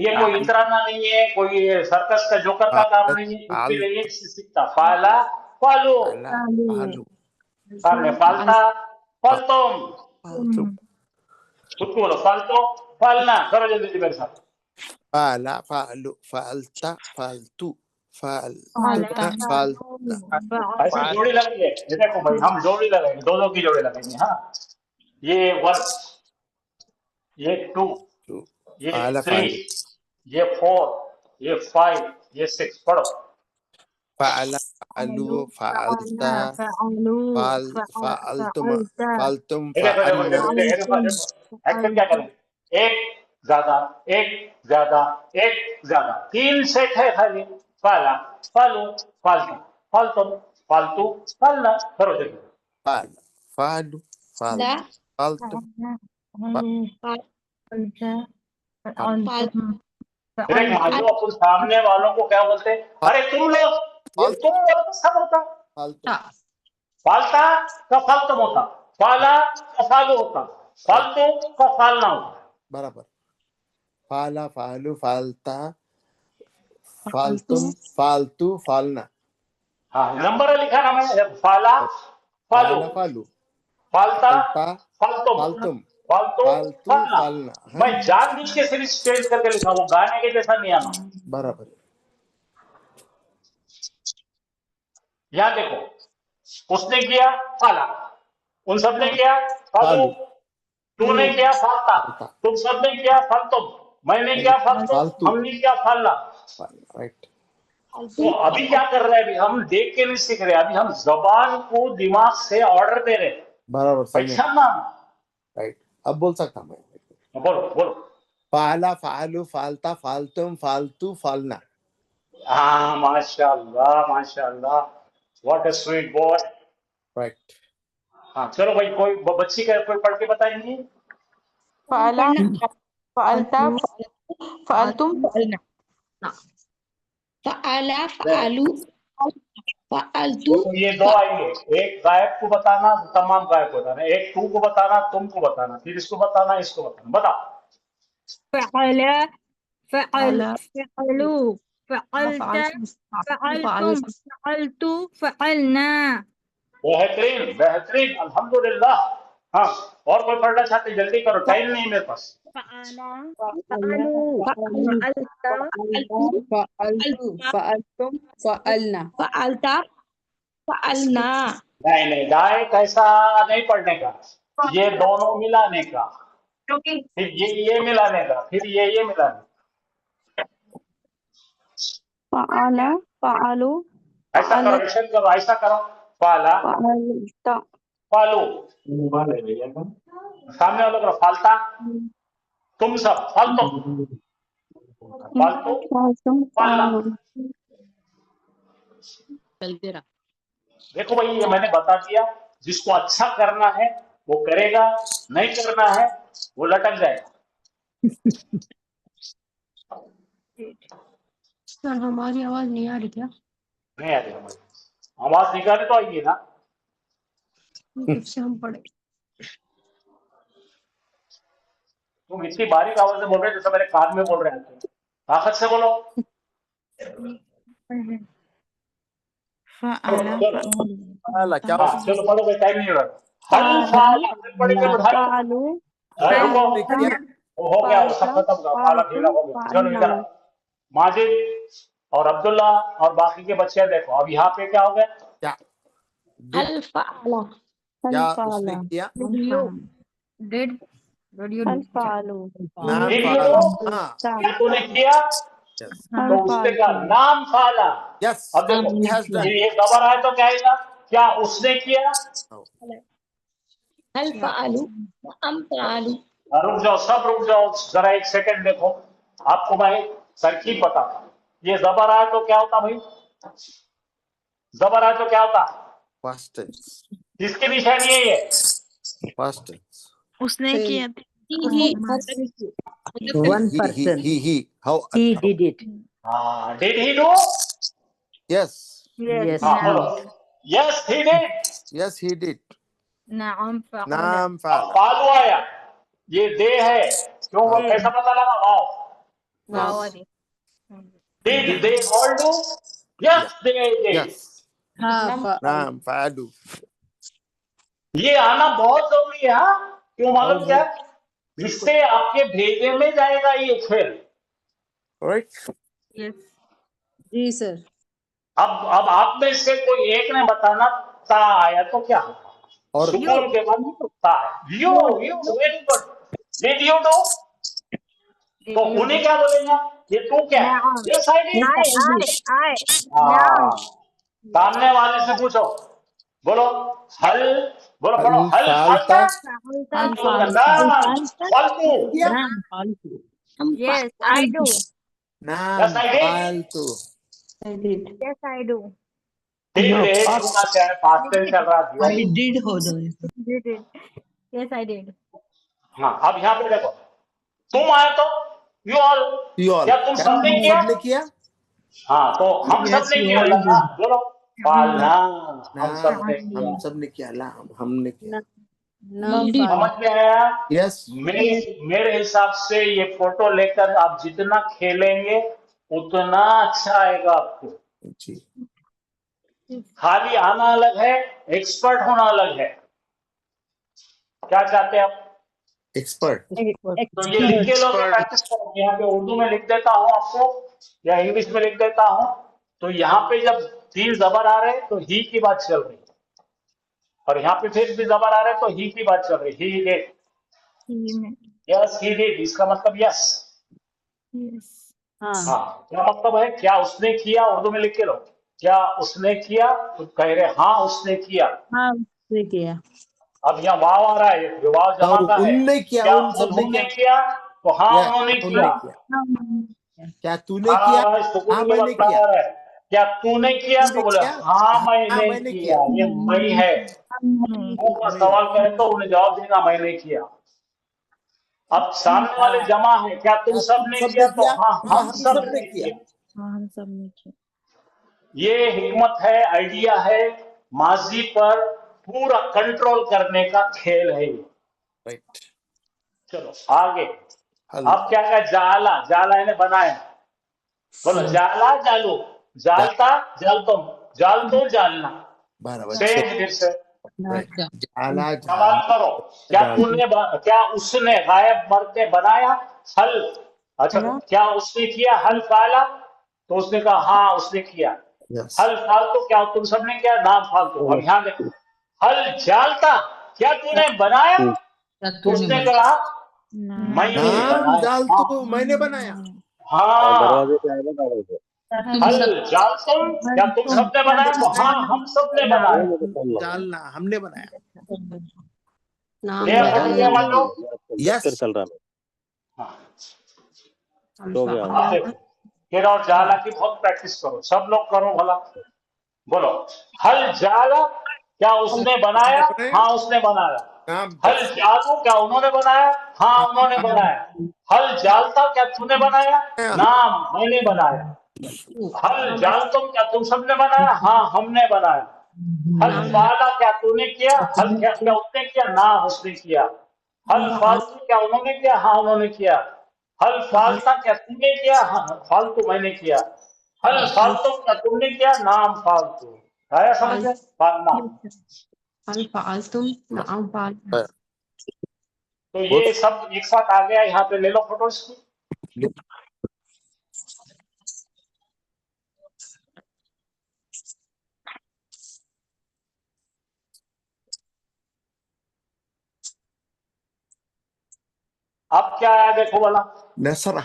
ये कोई इतराना नहीं है कोई सर्कस का जोकर का काम नहीं है कुछ भी नहीं है इससे सीखता फाला फालू फालू सामने फालता फालतुम खुद को बोलो फालतू फालना करो जल्दी मेरे साथ फाला फालू फालता फालतू फालता फालता ऐसी जोड़ी लगी है ये देखो भाई हम जोड़ी लगाएंगे दो की जोड़ी लगाएंगे हाँ ये 1 ये 2 ये 3 ये 4 ये 5 ये 6 पढ़ो فعل فعلوا فعلت فعلوا فعلتم فعلت فعلتم देखो देखो فعلنا देखो देखो देखो एक्शन क्या करें, एक ज्यादा एक ज्यादा एक ज्यादा, 3 सेट है खाली, फाला फालू फालता फालतुम फालतू फालना, करो देखो. فعل فعلوا فعل لا فعلتم देख मानो अपन सामने वालों को क्या बोलते हैं, अरे तुम लोग, ये तुम बोलो तो सब होता, فعلتم फालता का फालतुम होता, फाला का फालू होता, फालतू का फालना होता. برابر فعل فعلوا فعلت فعلتم فعلتوا فعلنا हाँ नंबर लिखा ना मैंने, फाला फालू فعل فعلوا फालता فعلت फालतुम فعلتم फालतू فعلتوا फालना. فعلنا मैं जानबूझ के सीरीज चेंज करके लिखा, वो गाने के जैसा नहीं आना. برابر यहाँ देखो, उसने किया फाला, उन सब ने किया फालू, फालू, तूने किया फालता, तुम सब ने किया फालतुम, मैंने किया फालतू, फालतू। हमने किया फालना. राइट तो अभी क्या कर रहे हैं, अभी हम देख के नहीं सीख रहे, अभी हम जबान को दिमाग से ऑर्डर दे रहे हैं. برابر सही है पहचानना. राइट अब बोल सकता मैं बोलो बोलो. فعل فعلوا فعلت فعلتم فعلتوا فعلنا हाँ माशाल्लाह, what a sweet boy. Right हाँ चलो भाई, कोई बच्ची का कोई पढ़ के बताएंगी. फाला फालता फालतुम फअलना फअला फअलू फअलतू तो ये दो आएंगे, एक गायब को बताना, तमाम गायब को बताना, एक तू को बताना, तुम को बताना, फिर इसको बताना, इसको बताना. बताओ. فعل فعل فعل فعلوا فعلت فعلتم فعلت فعلنا बेहतरीन बेहतरीन, अल्हम्दुलिल्लाह. हाँ और कोई पढ़ना चाहते जल्दी करो, टाइम नहीं मेरे पास. फअलता फअलना नहीं डायरेक्ट ऐसा नहीं पढ़ने का, ये दोनों मिलाने का, फिर ये मिलाने का, फिर ये मिलाने का. फाला फालू ऐसा करो, एक्शन करो, ऐसा करो. फाला फालता फालू, सामने वालों को फालता, तुम सब फालतू फालतू फालतुम फालना. चलते रहा. देखो भाई, ये मैंने बता दिया, जिसको अच्छा करना है वो करेगा, नहीं करना है वो लटक जाएगा. सर हमारी आवाज नहीं आ रही क्या? नहीं आ रही हमारी आवाज, निकाले तो आएगी ना. जब से हम पढ़े तुम इतनी बारीक आवाज से बोल रहे हो जैसे मेरे कान में बोल रहे हैं. ताकत से बोलो. चलो क्या हाँ चलो पढ़ो भाई, टाइम नहीं हो रहा. हल फाला पढ़ेंगे भाई. फालू अरे रुको, हो गया, वो सब खत्म हुआ, फाला खेला हो गया. चलो इधर आओ. माजिद और अब्दुल्ला और बाकी के बच्चे देखो, अब यहाँ पे क्या हो गया. क्या हल फअला क्या उसने किया फालू नाम वीडियो फाला हाँ क्या तूने किया, तो उसने कहा नाम फाला. यस अब देखो, he has done ये खबर आए तो क्या आएगा, क्या उसने किया. हल फअलू अम फअलू रुक जाओ, सब रुक जाओ जरा, एक सेकंड देखो, आपको मैं तरकीब बताता हूं. ये जबर आए तो क्या होता भाई, जबर आए तो क्या होता, past tense इसकी निशानी यही है. past tense उसने किया one person he how he did it हाँ did he do. yes yes हाँ बोलो, yes he did. yes he did نعم فعل नाम फाला फालू आया, ये दे है, क्यों वो कैसा पता लगा. Wow, did they all do, yes they did. yes नाम फालू ये आना बहुत जरूरी है. हाँ क्यों मालूम क्या, जिससे आपके भेजे में जाएगा ये खेल. right जी सर अब आप में से कोई एक ने बताना ता आया तो क्या होगा, और सुकून के बाद ता है. You very good. Did you do, तो उन्हें क्या बोलेगा, ये तू क्या है, ये साइड. सामने वाले से पूछो, बोलो हल, बोलो पढ़ो हल हल फालता फालता फालतू। Yes, I do. नाम Yes, I did. फालतू Yes, I do. ठीक है, होना चाहिए, पास्ट टेंस चल रहा है। I did हो जाए। Did it. Yes, I did. हाँ, अब यहाँ पे देखो, तुम आए तो यू ऑल, यू ऑल क्या तुम सबने किया? सबने किया हाँ, तो हम Yes, सबने you किया, all लगा, did. बोलो पालना, हम ना सबने किया। हम सबने किया ला हमने किया समझ में आया? यस मेरे हिसाब से ये फोटो लेकर आप जितना खेलेंगे उतना अच्छा आएगा आपको। जी खाली आना अलग है, एक्सपर्ट होना अलग है। क्या चाहते हैं आप? एक्सपर्ट तो ये लिख के लो, प्रैक्टिस करो। यहाँ पे उर्दू में लिख देता हूँ आपको या इंग्लिश में लिख देता हूँ। तो यहाँ पे जब 3 जबर आ रहे हैं तो ही की बात चल रही है, और यहाँ पे फिर भी जबर आ रहे हैं तो ही की बात चल रही है। He did, yes he did, इसका मतलब यस। Yes. हाँ, क्या मतलब है? क्या उसने किया, उर्दू में लिख के लो। क्या उसने किया, तो कह रहे हाँ उसने किया। अब यहाँ वाव आ रहा है, ये वाव जमा का है। उनने किया क्या उन सबने उन्होंने किया किया, तो हाँ या उन्होंने उन्होंने किया। किया क्या तूने किया हाँ मैंने किया क्या तूने किया, तो तूने बोले किया? हाँ मैंने मैंने किया। ये मैं है, वो सवाल करे तो उन्हें जवाब देगा मैंने किया। अब सामने वाले जमा है, क्या तुम सबने किया, तो हाँ हम सबने किया। ये हिकमत है, आइडिया है, माजी पर पूरा कंट्रोल करने का खेल है ये। राइट चलो आगे। हल अब क्या क्या? जाला, जाला इन्हें बनाया। बोलो जाला जालू, जालता जालतुम, जालतो जालना। बराबर सेम फिर से जाला सवाल करो, क्या तूने क्या उसने गायब मरते बनाया हल? अच्छा, क्या उसने किया? हल फाला, तो उसने कहा हाँ उसने किया। यस हल फालतू, क्या तुम सबने किया? नाम फालतू। अब यहाँ देखो, हल जालता, क्या तूने बनाया? तो उसने कहा मैंने नाम बनाया। जाल हाँ, तो मैंने बनाया हाँ। हल जालतुम, क्या तुम सबने बनाया? तो हाँ हम सबने बनाया। जालना हमने बनाया ये फोटो क्या बातो? यस हाँ, अब देखो, फिर और जाला की बहुत प्रैक्टिस करो, सब लोग करो भला। बोलो हल जाला, क्या उसने बनाया? हाँ उसने बनाया। नाम हल जालू, क्या उन्होंने बनाया? हाँ उन्होंने बनाया। हल जालता, क्या तूने बनाया? नाम मैंने बनाया। हल जालतुम, क्या तुम सबने बनाया? हाँ हमने बनाया। हल फाला, क्या तूने किया? हल क्या उसने किया? नाम उसने किया। हल फालतू, क्या उन्होंने किया? हाँ उन्होंने किया। हल फालता, क्या तूने किया? हाँ फालतू मैंने किया। हल फालतू, क्या तुमने किया? नाम फालतू। आया समझ में? तो ये सब एक साथ आ गया। यहाँ पे ले लो फोटो इसकी। अब क्या आया देखो वाला। नसरा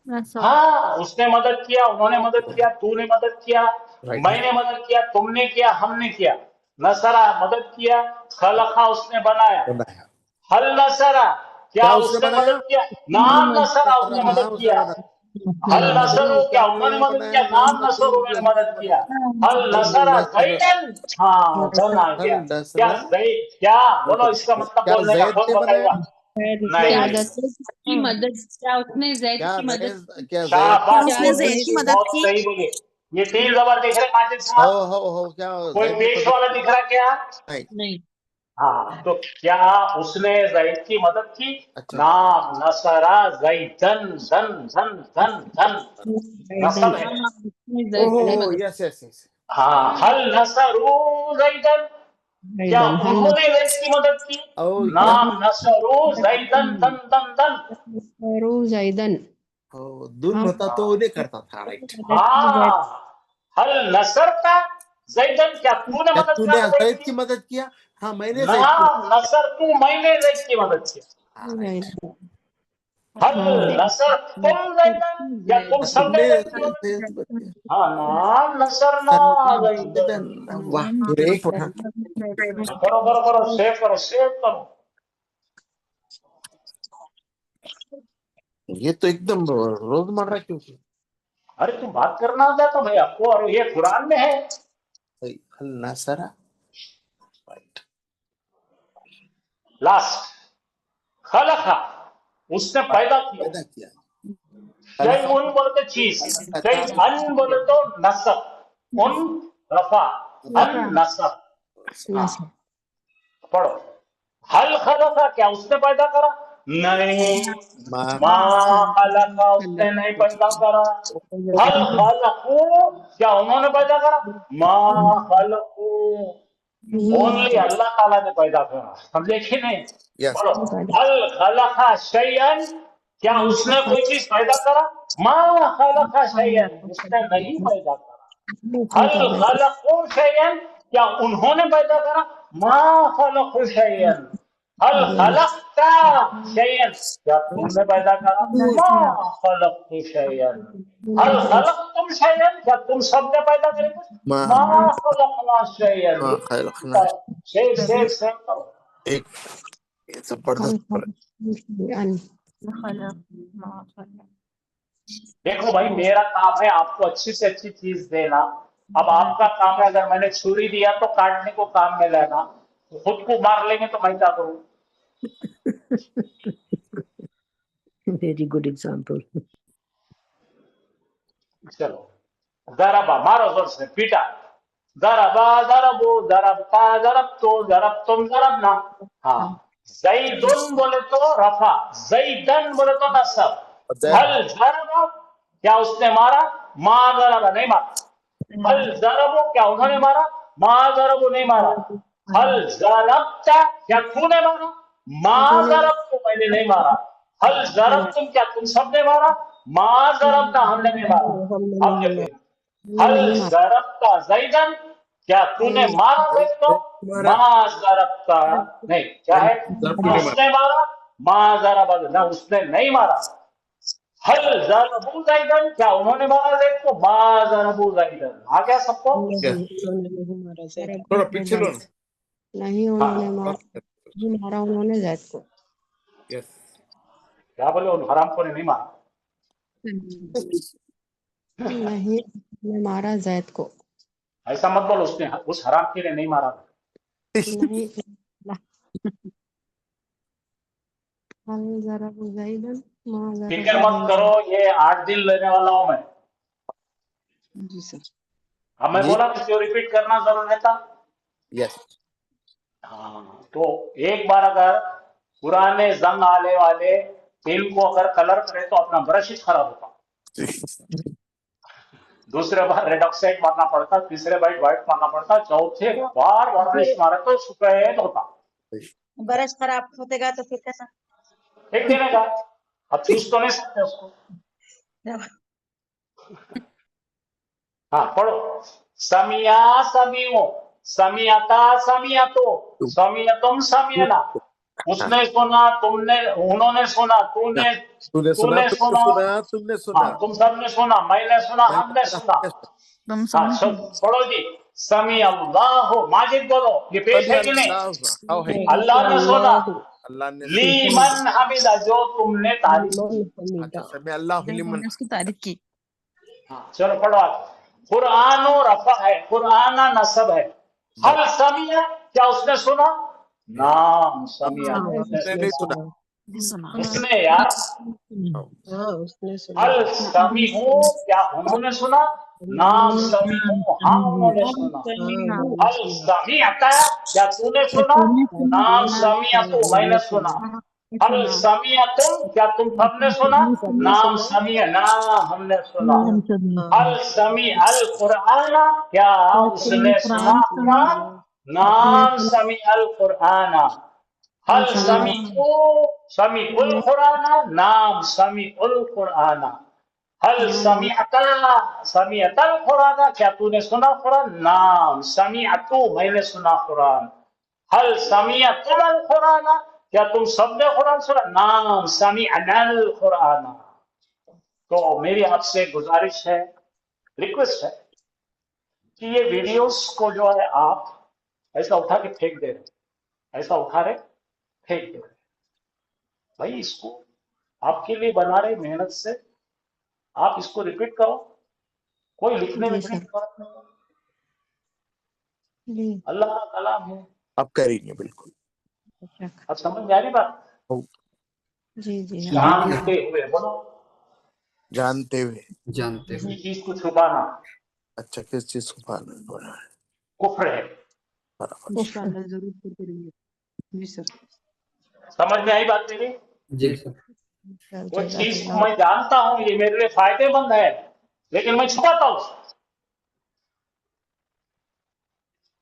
हाँ, उसने मदद किया, उन्होंने मदद किया, तूने मदद किया, मैंने मदद किया, तुमने किया, हमने किया। नसरा मदद किया, खलका उसने बनाया। हल नसरा, क्या उसने मदद किया? नाम नसरा उसने मदद किया। हल नसरो, क्या उन्होंने मदद किया? नाम नसरो ने मदद किया। हल नसरा जैदन, हाँ जन आ गया। क्या जैद, क्या बोलो इसका मतलब बोलने का कौन बताएगा? नहीं, की मदद, क्या उसने जैद की मदद? क्या शाबाश, उसने जैद की मदद बहुत की। सही बोले। ये 3 जबर दिख रहे माजिद साहब? हो क्या कोई पेश वाला दिख रहा क्या? नहीं। हाँ, तो क्या उसने जैद की मदद की? अच्छा। नाम नसरा जैदन, धन धन धन धन नसब है। उसने जैद की मदद। यस यस यस हाँ, हल नसरू जैदन, क्या उन्होंने जैद की मदद की? नाम नसरू जैदन दन दन दन। दुन होता तो उन्हें करता था राइट हाँ, हल नसरता जैदन, क्या तूने क्या मदद तूने किया जैद जैद की की? मदद किया हाँ मैंने जैद की नाम नसर तू, मैंने जैद की मदद की। हाँ, right. हल नसर तुम ज़ैदन, क्या तुम सब ने ज़ैद को? हाँ नाम नसर ना ज़ैदन। वाह ग्रेट उठा करो करो करो, सेव करो, सेव करो। ये तो एकदम रोजमर्रा की होती है। अरे तुम बात करना आता है तो भाई आपको, और ये कुरान में है। सही, अल नसरा राइट। लास्ट खलका, उसने पैदा किया। पैदा किया शै उन बोले तो चीज, शै अन बोले तो नसब, उन रफा, अन नसब। पढ़ो, हल खलका, क्या उसने पैदा करा? नहीं, माँ खलका, उसने नहीं पैदा करा। हल खलकू, क्या उन्होंने पैदा करा? माँ खलकू, ओनली अल्लाह ताला ने पैदा करा। समझे कि नहीं? यस बोलो, हल खलका शैअन, क्या उसने कोई चीज पैदा करा? माँ खलका शैअन, उसने नहीं पैदा करा। हल खलकू शैअन, क्या उन्होंने पैदा करा? माँ खलकू शैअन। हल खलकता शैअन, क्या तुमने पैदा करा? माँ खलकतु शैअन। हल खलकतुम शैअन, क्या तुम सबने पैदा करेंगे? माँ खलकना शैअन। हाँ खलकना सेव करो। एक जबरदस्त देखो भाई, मेरा काम है आपको अच्छी से अच्छी चीज देना। अब आपका काम है, अगर मैंने छुरी दिया तो काटने को काम में लेना, तो खुद को मार लेंगे तो मैं क्या करूं? Very good example. चलो, दरबा, मारो जोर से, पीटा। दरबा दरबो, दरबता दरबतो, दरबतुम दरबना। हाँ, ज़ैदुन बोले तो रफा, ज़ैदन बोले तो नसब। हल ज़रबा, क्या उसने मारा? माँ ज़रबा, नहीं मारा। हल ज़रबो, क्या उन्होंने मारा? माँ ज़रबो, नहीं मारा। हल ज़रबता, क्या तूने मारा? माँ ज़रबतो, मैंने नहीं मारा। हल ज़रबतुम, क्या तुम सबने मारा? माँ ज़रबना, हमने नहीं मारा। अब देखो, हल ज़रबता ज़ैदन, क्या तूने मारा ज़ैद को? माँ ज़रबता, नहीं, क्या है? उसने मारा? माँ ज़रबा, ना उसने नहीं मारा। हल ज़रबू ज़ैदन, क्या उन्होंने मारा ज़ैद को? माँ ज़रबू ज़ैदन। आ गया सबको? थोड़ा पीछे लो ना। नहीं उन्होंने मारा उन्होंने ज़ैद को। यस क्या बोले? उन हराम को ने नहीं मारा। नहीं उन्होंने मारा ज़ैद को। ऐसा मत बोलो, उसने उस हराम के ने नहीं मारा। नहीं हल ज़रबू ज़ैदन माँ फिक्र ज़रबू मत करो, ये 8 दिन लेने वाला हूं मैं। जी सर। अब मैं जी। बोला तो क्यों रिपीट करना जरूर रहता? यस हाँ, तो एक बार अगर पुराने जंग आले वाले पेन को अगर कलर करे तो अपना ब्रश ही खराब होता। दूसरे बार रेड ऑक्साइड मारना पड़ता, तीसरे बार व्हाइट मारना पड़ता, चौथे बार वार्निश मारे तो सफेद होता। ब्रश खराब होतेगा तो फिर कैसा? फेंक देने का, अब चूस तो नहीं सकते उसको। हाँ, पढ़ो। समिया समियो, समियाता समियातो, समियतुम समियना। उसने सुना, तुमने, उन्होंने सुना, तूने सुना तुमने सुना हाँ, तुम सबने सुना, मैंने सुना, हमने सुना। हाँ, सब पढ़ो जी। समी अल्लाह, माजिद बोलो, ये पेश है कि नहीं? अल्लाह ने सुना। अल्लाह ने लीमन हमिदा, जो तुमने तारीफ अच्छा अल्लाह उसकी तारीफ की। हाँ, चलो पढ़ो। कुरान रफा है, कुराना नसब है। हल समिया, क्या उसने सुना? नाम समिया, नहीं सुना उसने यार। उसने सुना। हल समीहू, क्या उन्होंने सुना? नाम समीहू, हाँ उन्होंने सुना। हल समीअता, क्या तूने सुना? नाम समीअतु, मैंने सुना। हल समीअतुम, क्या तुम सबने सुना? नाम समीअना, हमने सुना। हल समी अल कुराना, क्या उसने सुना कुरान? नाम समी अल कुराना। हल समी उल कुराना, नाम समी उल कुराना। हल समीअतल कुराना, क्या तूने सुना कुरान? नाम समीअतु, मैंने सुना कुरान। हल समीअतुल कुराना, क्या तुम सब ने कुरान सुना? नाम समीअनल कुरान। तो मेरी आपसे गुजारिश है, रिक्वेस्ट है कि ये वीडियोस को जो है आप ऐसा उठा के फेंक दे रहे, ऐसा उठा रहे फेंक दे रहे। भाई इसको आपके लिए बना रहे मेहनत से, आप इसको रिपीट करो, कोई लिखने में फर्क नहीं। अल्लाह का कलाम है, आप करेंगे बिल्कुल। अब समझ में आ रही बात? जी जी जानते हुए बोलो, जानते हुए। जानते किसी हुए। चीज को छुपाना अच्छा, किस चीज को पाना है? कुफ्र है। बराबर। जरूर करेंगे जी सर। समझ में आई बात मेरी? जी सर। कोई चीज को मैं जानता हूं ये मेरे लिए फायदेमंद है, लेकिन मैं छुपाता हूं।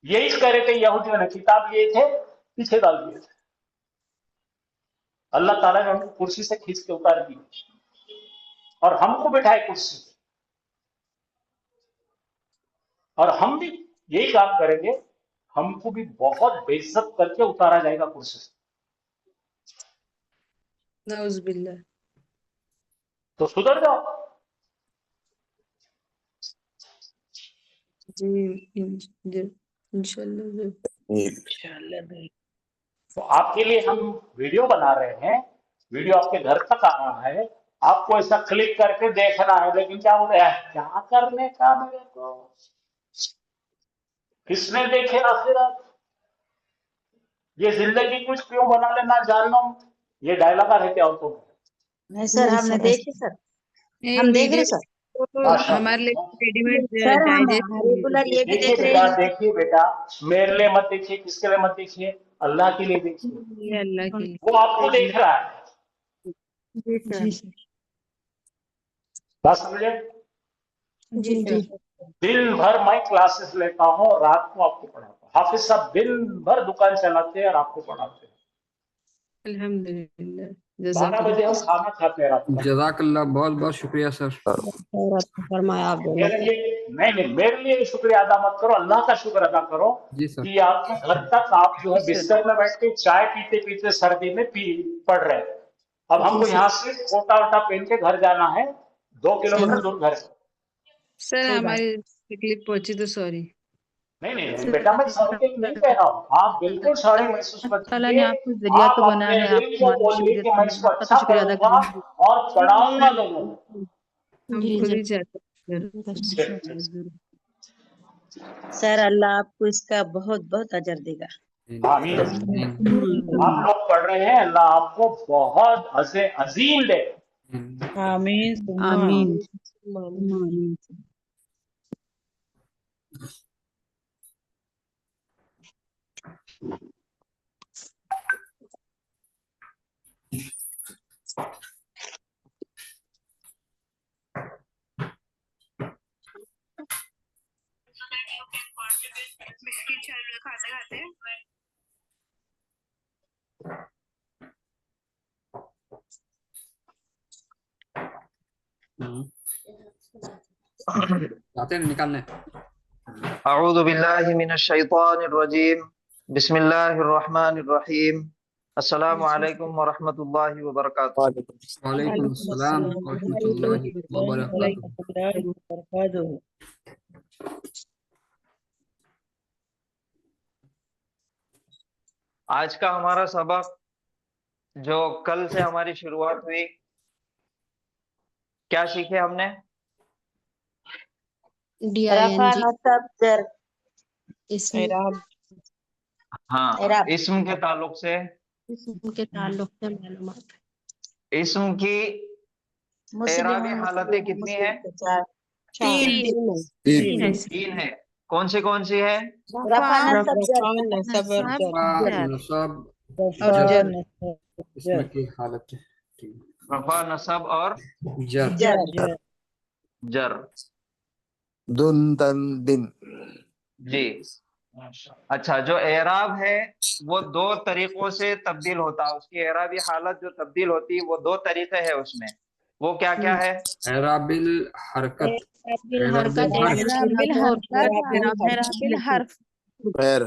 यही कह रहे थे यहूदियों ने, किताब लिए थे पीछे डाल दिए थे, अल्लाह ताला ने उनको कुर्सी से खींच के उतार दी और हमको बिठाए कुर्सी, और हम भी यही काम करेंगे, हमको भी बहुत बेइज्जत करके उतारा जाएगा कुर्सी से। नाउज़ुबिल्लाह। तो सुधर जाओ। जी इंशाल्लाह। तो आपके लिए हम वीडियो बना रहे हैं, वीडियो आपके घर तक आ रहा है, आपको ऐसा क्लिक करके देखना है, लेकिन क्या हो रहा है, क्या करने का मेरे को, किसने देखे आखिरत, ये जिंदगी कुछ क्यों बना लेना जान लो, ये डायलॉग रहते और तो नहीं सर, हमने देखे सर, हम देख रहे सर। हमारे लिए रेडीमेड सर हम रेगुलर ये भी देखिए देख रहे बेटा, हैं। देखिए बेटा, मेरे लिए मत देखिए, किसके लिए मत देखिए, अल्लाह के लिए देखिए, अल्लाह के लिए। वो आपको देख रहा है। जी सर। बात समझे? जी सर। दिन भर मैं क्लासेस लेता हूँ, रात को आपको पढ़ाता हूँ। हाफिज साहब दिन भर दुकान चलाते हैं और आपको पढ़ाते हैं। अल्हम्दुलिल्लाह। 12 बजे हम खाना खाते हैं रात को। जज़ाकल्लाह, बहुत बहुत शुक्रिया सर। फरमाया आप दोनों मेरे लिए नहीं, मेरे लिए शुक्रिया अदा मत करो, अल्लाह का शुक्र अदा करो जी सर। कि आपके घर तक आप जो है बिस्तर में बैठ के चाय पीते पीते सर्दी में पढ़ रहे हैं। अब हमको यहाँ से कोटा वोटा पहन के घर जाना है, 2 किलोमीटर दूर घर है। सर हमारी तकलीफ पहुंची तो सॉरी। नहीं बेटा, मैं सॉरी नहीं कह रहा हूँ, आप बिल्कुल सॉरी महसूस मत ताला ने कीजिए। आपको जरिया आप तो बनाया अपने है, दिल को बोलिए कि मैं इसको आपका तो अच्छा शुक्रिया अदा करूंगा करेंगे। और पढ़ाऊंगा लोगों को। हम खुद ही चाहते हैं। सर अल्लाह आपको इसका बहुत बहुत अजर देगा। आमीन। आप लोग पढ़ रहे हैं, अल्लाह आपको बहुत अजीम दे। आमीन आमीन। आते हैं निकालने। अऊज़ु बिल्लाहि मिनश शैतानिर रजीम, बिस्मिल्लाहिर रहमानिर रहीम, अस्सलामु अलैकुम व रहमतुल्लाहि व बरकातुहू। वालेकुम अस्सलाम व रहमतुल्लाहि व बरकातुहू। आज का हमारा सबक जो कल से हमारी शुरुआत हुई, क्या सीखे हमने? रफा नसब जर हाँ, इस्म के ताल्लुक से, के ताल्लुक से मालूमात। इस्म की एराबी हालतें कितनी है? तीन है। कौन सी है? रफा नसब जर नसब जर, इसमें की हालत है। रफा नसब और जर। जर। दुन दन दिन। जी अच्छा, जो एराब है वो दो तरीकों से तब्दील होता है, उसकी एराबी हालत जो तब्दील होती है वो दो तरीके हैं उसमें। वो क्या क्या है? एराबिल हरकत,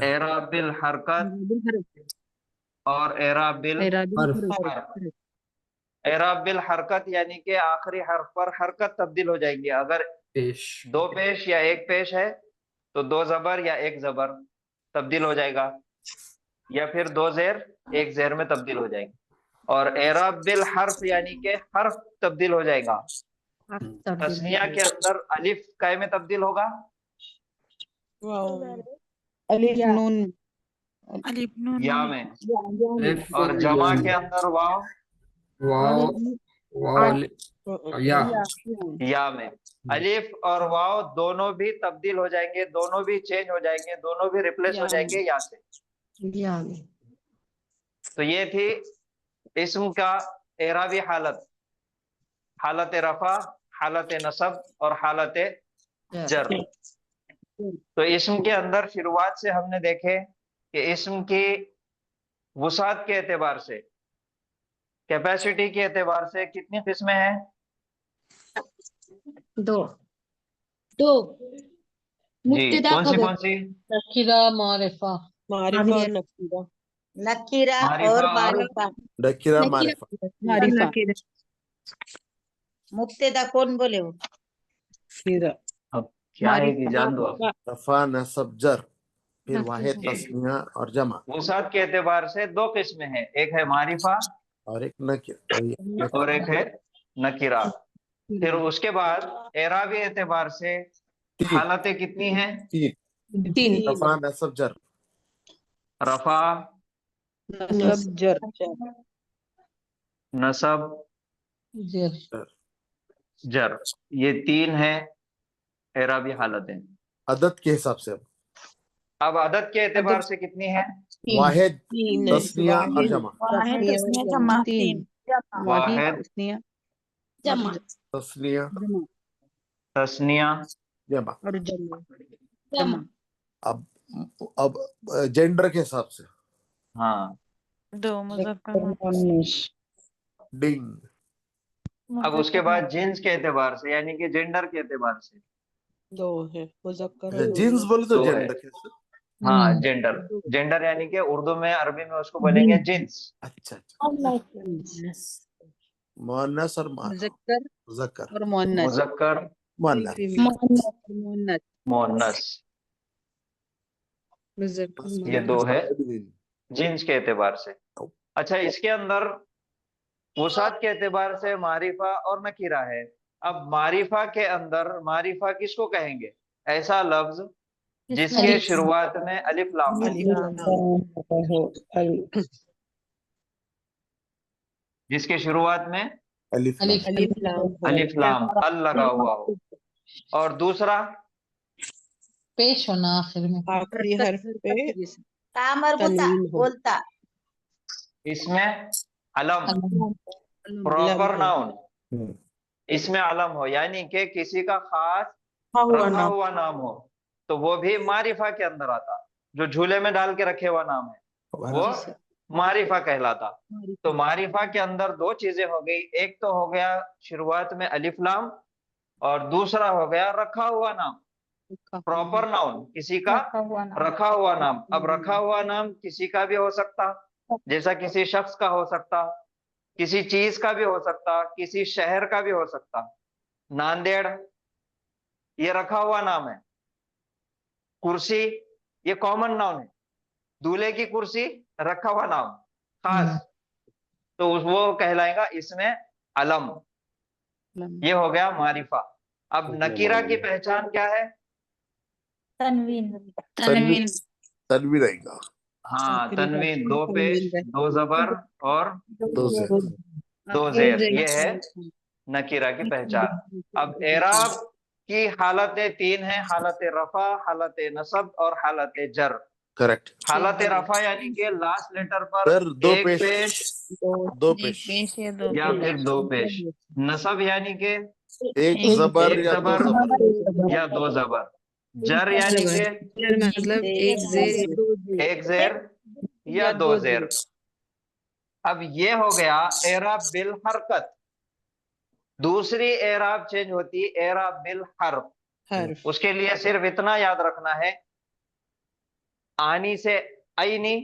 एराबिल हरकत, اور اعراب بالحرف. اعراب بالحرکت یعنی کہ آخری حرف پر حرکت تبدیل ہو جائے گی. اگر پیش. دو پیش یا ایک پیش ہے تو دو زبر یا ایک زبر تبدیل ہو جائے گا, یا پھر دو زیر ایک زیر میں تبدیل ہو جائے گی. اور اعراب بالحرف یعنی کہ حرف تبدیل ہو جائے گا. تسنیہ کے اندر الف کائے میں تبدیل ہوگا, الف نون یا میں, الف اور جمع کے اندر واو واو واو یا میں. الف اور واو دونوں بھی تبدیل ہو جائیں گے, دونوں بھی چینج ہو جائیں گے, دونوں بھی ریپلیس ہو جائیں گے یا سے. تو یہ تھی اسم کا اعرابی حالت, حالت رفع, حالت نصب اور حالت جر. تو اسم کے اندر شروعات سے ہم نے دیکھے کہ اسم کی وسعت کے اعتبار سے, کیپیسٹی کے اعتبار سے کتنی قسمیں ہیں؟ دو. جی, کون سی؟ نکیرہ معرفہ. معرفہ اور نکیرہ. نکیرہ اور معرفہ. نکرہ معرفہ. معرفہ. مبتدا کون بولے ہو؟ اب کیا ہے کہ جان دو. رفع نصب جر, پھر واحد تسنیہ اور جمع, وسعت کے اعتبار سے دو قسمیں ہیں, ایک ہے معرفہ اور ایک نکرہ. اور ایک ہے نکیرہ. پھر اس کے بعد اعرابی اعتبار سے حالتیں کتنی ہیں؟ تین. رفع نصب جر. رفع, نصب جر. نصب, جر, یہ تین ہیں اعرابی حالتیں. عدد کے حساب سے اب عدد کے اعتبار سے کتنی ہیں؟ واحد تسنیہ اور جمع. تین. واحد, تسنیہ جمع. تسنیہ تسنیہ, جمع. اور جمع. جمع. اب جینڈر کے حساب سے ہاں. ڈنگ. اب اس کے بعد جنس کے اعتبار سے یعنی کہ جینڈر کے اعتبار سے دو ہے مذکر. جنس بولے تو دو ہے. جینڈر کے حساب سے. ہاں, جینڈر, جینڈر یعنی کہ اردو میں, عربی میں اس کو بولیں گے جنس. اچھا اچھا. مؤنث اور مذکر مذکر, اور مؤنث. مذکر, مؤنث. مؤنث. مؤنث, مذکر. یہ دو ہے جنس کے اعتبار سے. اچھا, اس کے اندر وسعت کے اعتبار سے معرفہ اور نکیرہ ہے. اب معرفہ کے اندر معرفہ کس کو کہیں گے؟ ایسا لفظ جس کے شروعات میں الف لام ہو, جس کے شروعات میں الف لام. الف لام ال لگا ہوا ہو. اور دوسرا پیش ہونا آخر میں. آخری حرف پہ تا مربوطہ تنوین ہو. بولتا. اس میں علم, پراپر ناؤن, اس میں علم ہو یعنی کہ کسی کا خاص رکھا ہوا نام ہو, تو وہ بھی معرفہ کے اندر آتا. جو جھولے میں ڈال کے رکھے ہوا نام ہے وہ معرفہ کہلاتا. تو معرفہ کے اندر دو چیزیں ہو گئی, ایک تو ہو گیا شروعات میں الف لام, اور دوسرا ہو گیا رکھا ہوا نام, پراپر ناؤن, کسی کا رکھا ہوا نام. اب رکھا ہوا نام کسی کا بھی ہو سکتا, جیسا کسی شخص کا ہو سکتا, کسی چیز کا بھی ہو سکتا, کسی شہر کا بھی ہو سکتا. ناندیڑ یہ رکھا ہوا نام ہے. کرسی یہ کامن ناؤن ہے, دولہے کی کرسی رکھا ہوا نام خاص, تو وہ کہلائے گا اس میں علم. یہ ہو گیا معرفہ. اب نکیرہ کی پہچان کیا ہے؟ تنوین. تنوین آئے گا. ہاں, تنوین, دو پیش, دو زبر اور دو سے دو زیر, یہ ہے نکیرہ کی پہچان. اب اعراب کی حالتیں تین ہیں, حالت رفع, حالت نصب اور حالت جر. کریکٹ. حالت رفع یعنی کہ لاسٹ لیٹر پر دو ایک پیش, پیش دو پیش یا پھر دو پیش. نصب یعنی کہ ایک زبر ایک یا دو زبر زبر. یا دو زبر. جر یعنی کہ مطلب ایک زیر یا دو زیر. اب یہ ہو گیا اعراب بالحرکت. دوسری اعراب چینج ہوتی ہے اعراب بالحرف. اس کے لیے صرف اتنا یاد رکھنا ہے, آنی سے اینی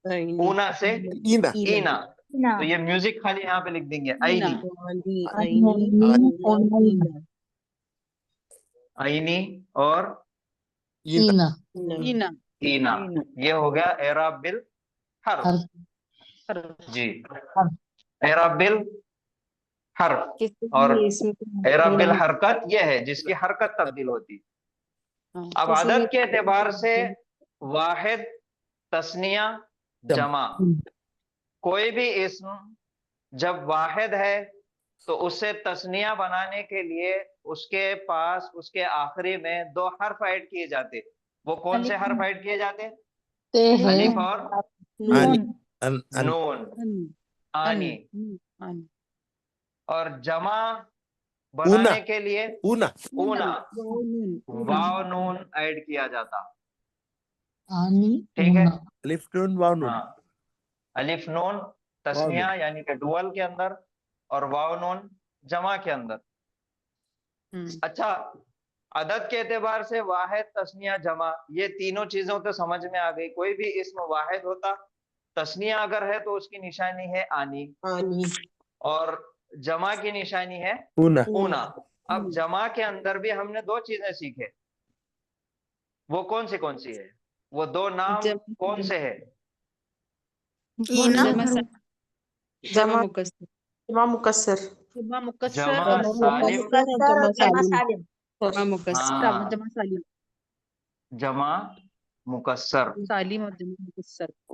اونا سے اینا اینا. ना تو یہ میوزک خالی یہاں پہ لکھ دیں گے آئینی آئینی اور اینا اینا اینا. یہ ہو گیا اعراب بالحرف. جی اعراب بالحرف. اور اعراب بالحرکت یہ ہے جس کی حرکت تبدیل ہوتی. اب عدد کے اعتبار سے واحد تثنیہ جمع. کوئی بھی اسم جب واحد ہے تو اسے تثنیہ بنانے کے لیے اس کے پاس اس کے آخری میں 2 حرف ایڈ کیے جاتے. وہ کون سے حرف ایڈ کیے جاتے؟ الف اور نون. آنی. اور جمع بنانے کے لیے اونا اونا واو نون ایڈ کیا جاتا. آنی ٹھیک ہے. الف نون واو نون. ہاں الف نون تثنیہ یعنی کہ ڈوئل کے اندر اور واو نون جمع کے اندر. اچھا عدد کے اعتبار سے واحد تثنیہ جمع یہ تینوں چیزوں تو سمجھ میں آ گئی. کوئی بھی اسم واحد ہوتا تثنیہ اگر ہے تو اس کی نشانی ہے آنی اور جمع کی نشانی ہے اونا اونا. اب جمع کے اندر بھی ہم نے 2 چیزیں سیکھے. وہ کون سی ہے؟ وہ 2 نام کون سے ہے؟ جمع مکسر جمع سالم. جمع سالم ہاں جمع مکسر.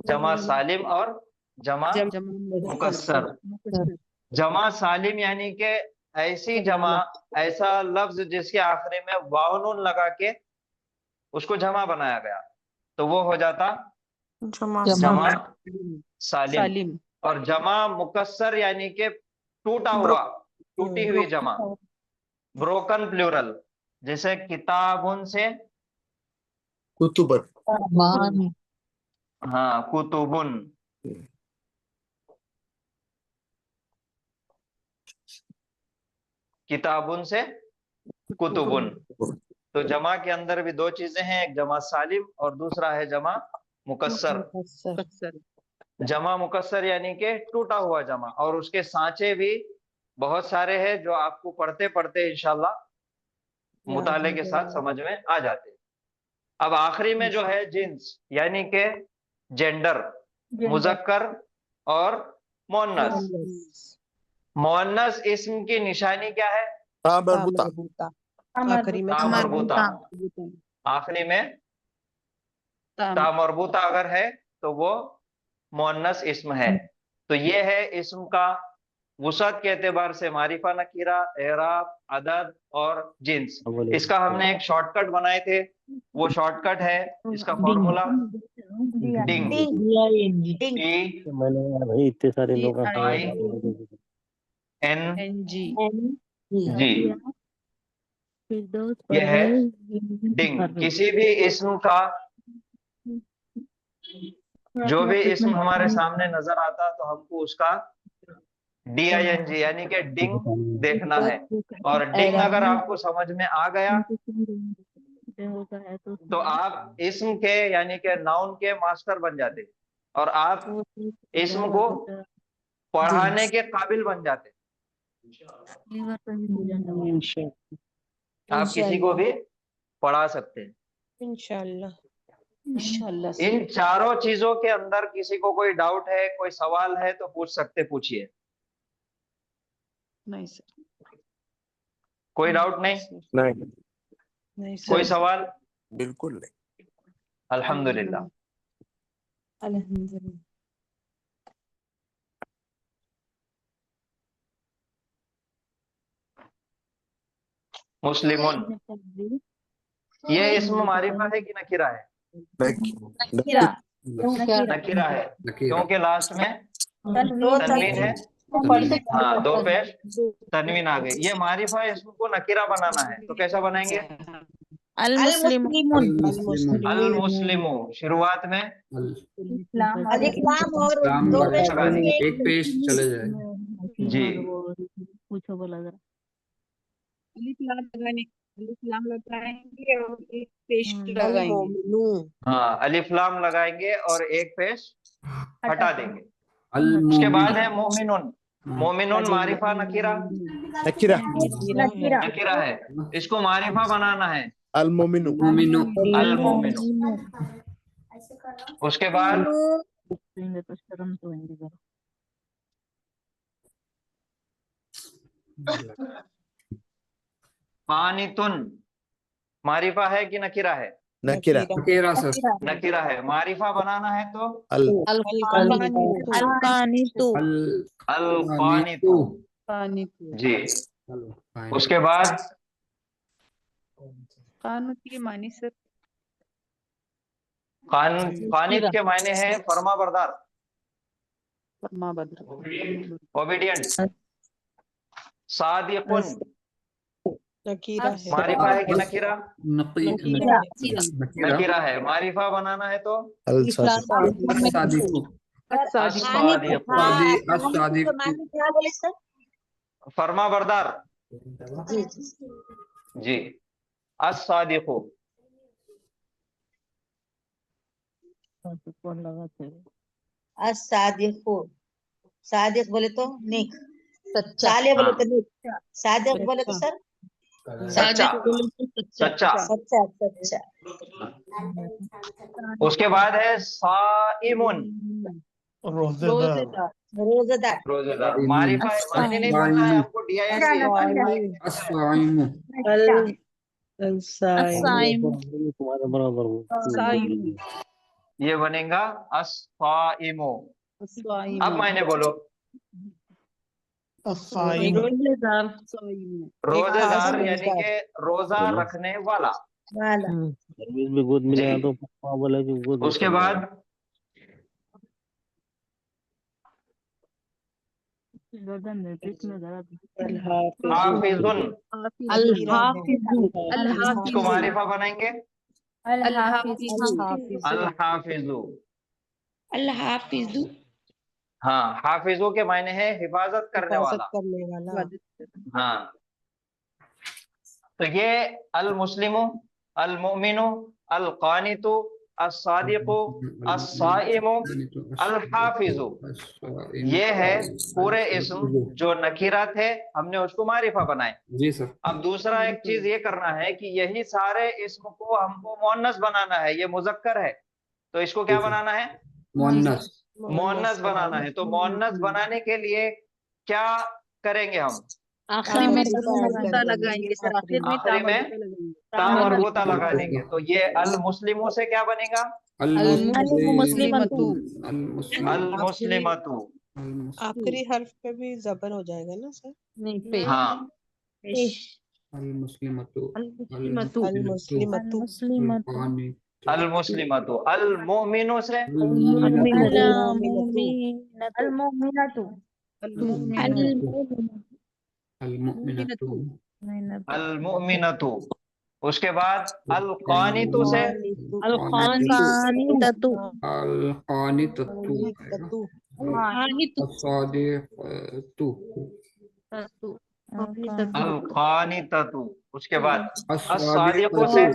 جمع سالم اور جمع مکسر. جمع سالم یعنی کہ ایسی جمع ایسا لفظ جس کے آخری میں واو نون لگا کے اس کو جمع بنایا گیا تو وہ ہو جاتا جمع سالم. اور جمع مکسر یعنی کہ ٹوٹی ہوئی جمع بروکن پلورل. جیسے کتابن سے کتبن. ہاں کتبن. کتابن سے کتبن. تو جمع کے اندر بھی 2 چیزیں ہیں ایک جمع سالم اور دوسرا ہے جمع مکسر. جمع مکسر یعنی کہ ٹوٹا ہوا جمع اور اس کے سانچے بھی بہت سارے ہیں جو آپ کو پڑھتے انشاءاللہ مطالعے کے ساتھ سمجھ میں آ جاتے. اب آخری میں جو ہے جنس یعنی کہ جینڈر مذکر اور مؤنث. مؤنث اسم کی نشانی کیا ہے؟ تا مربوطہ. تا مربوطہ. آخری میں تا مربوطہ اگر ہے تو وہ مؤنث اسم ہے. تو یہ ہے اسم کا وسعت کے اعتبار سے معرفہ نکیرہ اعراب عدد اور جنس. اس کا ہم نے ایک شارٹ کٹ بنائے تھے. وہ شارٹ کٹ ہے اس کا فارمولا ڈنگ جی. یہ ہے ڈنگ. کسی بھی اسم کا جو بھی اسم ہمارے سامنے نظر آتا تو ہم کو اس کا DING یعنی کہ ڈنگ دیکھنا ہے. اور ڈنگ اگر آپ کو سمجھ میں آ گیا تو آپ اسم کے یعنی کہ ناؤن کے ماسٹر بن جاتے اور آپ اسم کو پڑھانے کے قابل بن جاتے. آپ کسی کو بھی پڑھا سکتے ہیں انشاءاللہ. ان چاروں چیزوں کے اندر کسی کو کوئی ڈاؤٹ ہے کوئی سوال ہے تو پوچھیے. نہیں سر. کوئی ڈاؤٹ نہیں؟ کوئی سوال؟ بالکل نہیں. الحمدللہ. مسلمون یہ اسم معرفہ ہے کہ نکرہ ہے؟ نکرہ ہے کیونکہ لاسٹ میں تنوین ہے. ہاں 2 پیش تنوین آ گئی. یہ معرفہ اسم کو نکرہ بنانا ہے تو کیسا بنائیں گے؟ المسلم. شروعات میں الف لام اور لام 2 لگا پیش کے ایک پیش چلے جائے. جی الف لام لگائیں گے اور ایک پیش لگائیں گے. ہاں الف لام لگائیں گے اور ایک پیش हटा देंगे। उसके बाद है मोमिनुन, मोमिनुन मारिफा नकीरा, नकीरा नकीरा है, इसको मारिफा बनाना है अल मोमिनु मोमिनो अल मोमिनु। उसके बाद कानितुन मारिफा है कि नकीरा है? नकीरा नकीरा सर, नकीरा है, मारिफा बनाना है तो अल अल कानितु। जी। उसके बाद मानी सर कानित के मायने हैं फर्मा बरदार, ओबीडियंट। सादिकुन मारिफा है कि नकीरा? नकीरा है, मारिफा बनाना है तो अल सादिक सादिकु अस्सादिक, क्या बोले सर? फर्मा बरदार। जी जी। अस्सादिकु, सादिक, सादिक बोले तो नेक, साले बोले तो नेक, सादिक बोले तो सर सच्चा, सच्चा। सच्चा सच्चा। उसके बाद है साइमुन, रोजेदार रोजेदार। रोजेदार। मारिफा है, मानी नहीं बोलना है आपको, DISC है, मारिफा है। अस्साइमु ये बनेगा अस्साइमु। अब मायने बोलो। रोजेदार यानी कि रोजा रखने वाला। वाला उसके बाद हाफिजुन, इसको मारिफा बनाएंगे अल हाफिजु। हाँ, हाफिजु के मायने हैं हिफाजत करने वाला। हाँ, तो ये अल मुस्लिमु, अल मोमिनु, अल कानितु, अस्सादिकु, अस्साइमु, अल हाफिजु, ये है पूरे इस्म जो नकीरा थे, हमने उसको मारिफा बनाए। जी सर। अब दूसरा एक चीज ये करना है कि यही सारे इस्म को हमको मुअन्नस बनाना है। ये मुजक्कर है तो इसको क्या बनाना है? मुअन्नस मुअन्नस बनाना है। तो मुअन्नस बनाने के लिए क्या करेंगे हम? आखिरी में लगाएंगे सर, आखिरी में ता मरबूता लगा देंगे। तो ये अल मुस्लिमों से क्या बनेगा? अल मुस्लिमतु। अल मुस्लिमतु। आखिरी हर्फ पे भी जबर हो जाएगा ना सर? नहीं पे। हाँ, अल मुस्लिमतु अल मुस्लिमतु अल मुस्लिमतु। अल मोमिनु से अल मोमिनतु अल मुमिनतु अल मुमिनतु। उसके बाद अल कानितु से अल कानिततु अस्सादिकतु अल कानिततु। उसके बाद अस्सादिकु से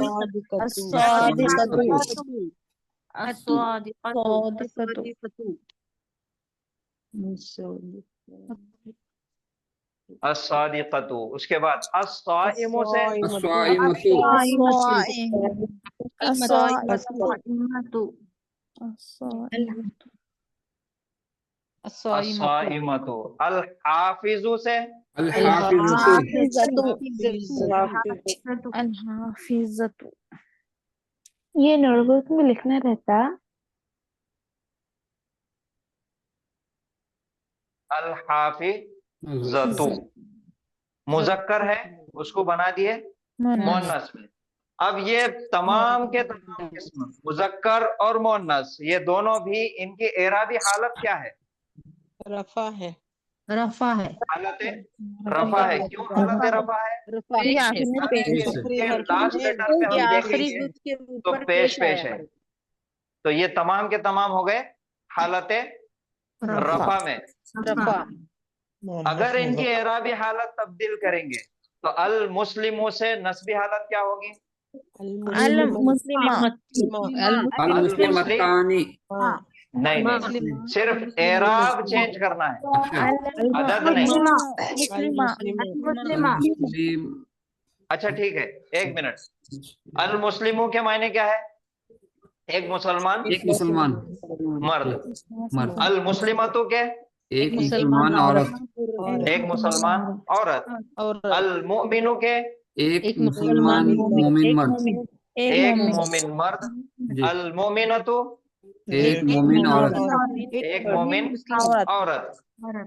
अस्सादिकतु। उसके बाद अस्साइमु से अस्साइमतु। अल हाफिजु से अल हाफिजतु अल-हाफिज़तु। ये नोटबुक में लिखना रहता। अल हाफिज़तु मुजक्कर है, उसको बना दिए मुअन्नस में। अब ये तमाम के तमाम किस्म मुजक्कर और मुअन्नस, ये दोनों भी इनकी एराबी हालत क्या है? रफा है। हालत रफा है। क्यों हालत रफा है? ये लास्ट लेटर पे हम देखेंगे तो पेश है। तो ये तमाम के तमाम हो गए हालत रफा में। अगर इनकी एराबी हालत तब्दील करेंगे तो अल मुस्लिमों से नस्बी हालत क्या होगी? अल मुस्लिमतानी नहीं नहीं, सिर्फ एराब चेंज करना है, अदद नहीं। मुस्लिम। अच्छा ठीक है, एक मिनट। अल मुस्लिमों के मायने क्या है? एक मुसलमान, एक मुसलमान मर्द। मर्द। अल मुस्लिमतु के एक मुसलमान औरत। एक मुसलमान औरत। अल मुमिनु के एक मुसलमान मोमिन मर्द। एक मोमिन मर्द। जी। अल मोमिनतु एक मोमिन औरत। एक मोमिन औरत।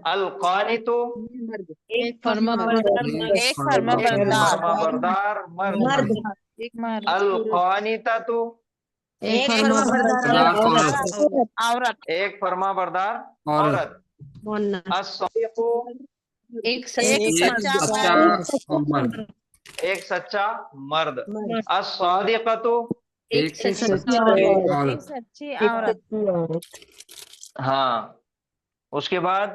अल कानितु एक फर्माबरदार एक फर्माबरदार फरमाबरदार मर्द। अल कानिततु एक फर्माबरदार औरत। एक फरमाबरदार औरत। औरत। अस्सदीकु एक सच्चा मर्द। एक सच्चा मर्द। अस्सादिकतु एक सच्ची औरत। हाँ, उसके बाद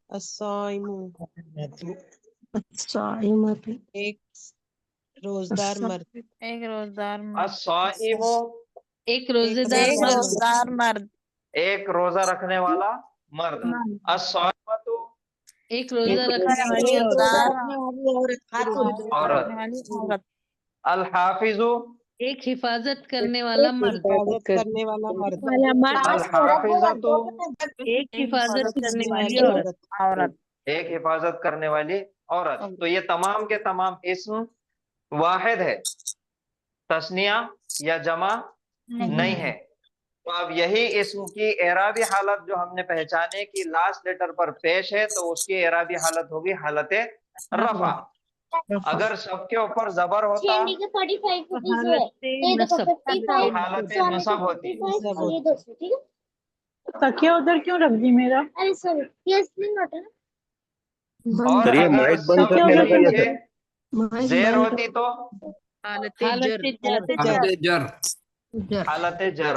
अस्साइमु एक रोजदार मर्द। अस्साइमु एक रोजेदार मर्द। एक रोजा रखने वाला मर्द। अस्साइमतु एक रोजा रखने वाली औरत। अल हाफिजु एक हिफाजत करने वाला मर्द। हिफाजत करने वाला मर्द। अल हाफिजतु एक हिफाजत करने वाली औरत। एक हिफाजत करने वाली औरत। तो ये तमाम के तमाम इस्म वाहिद है, तस्निया या जमा नहीं है। तो अब यही इस्म की एराबी हालत जो हमने पहचाने कि लास्ट लेटर पर पेश है, तो उसकी एराबी हालत होगी हालत रफा। अगर सबके ऊपर जबर होता तो हालत नसब होती। तकिया उधर क्यों रख दी मेरा? और करिए, अगर माइक बंद सबके करने लगा नीचे जेर होती तो हालत जर।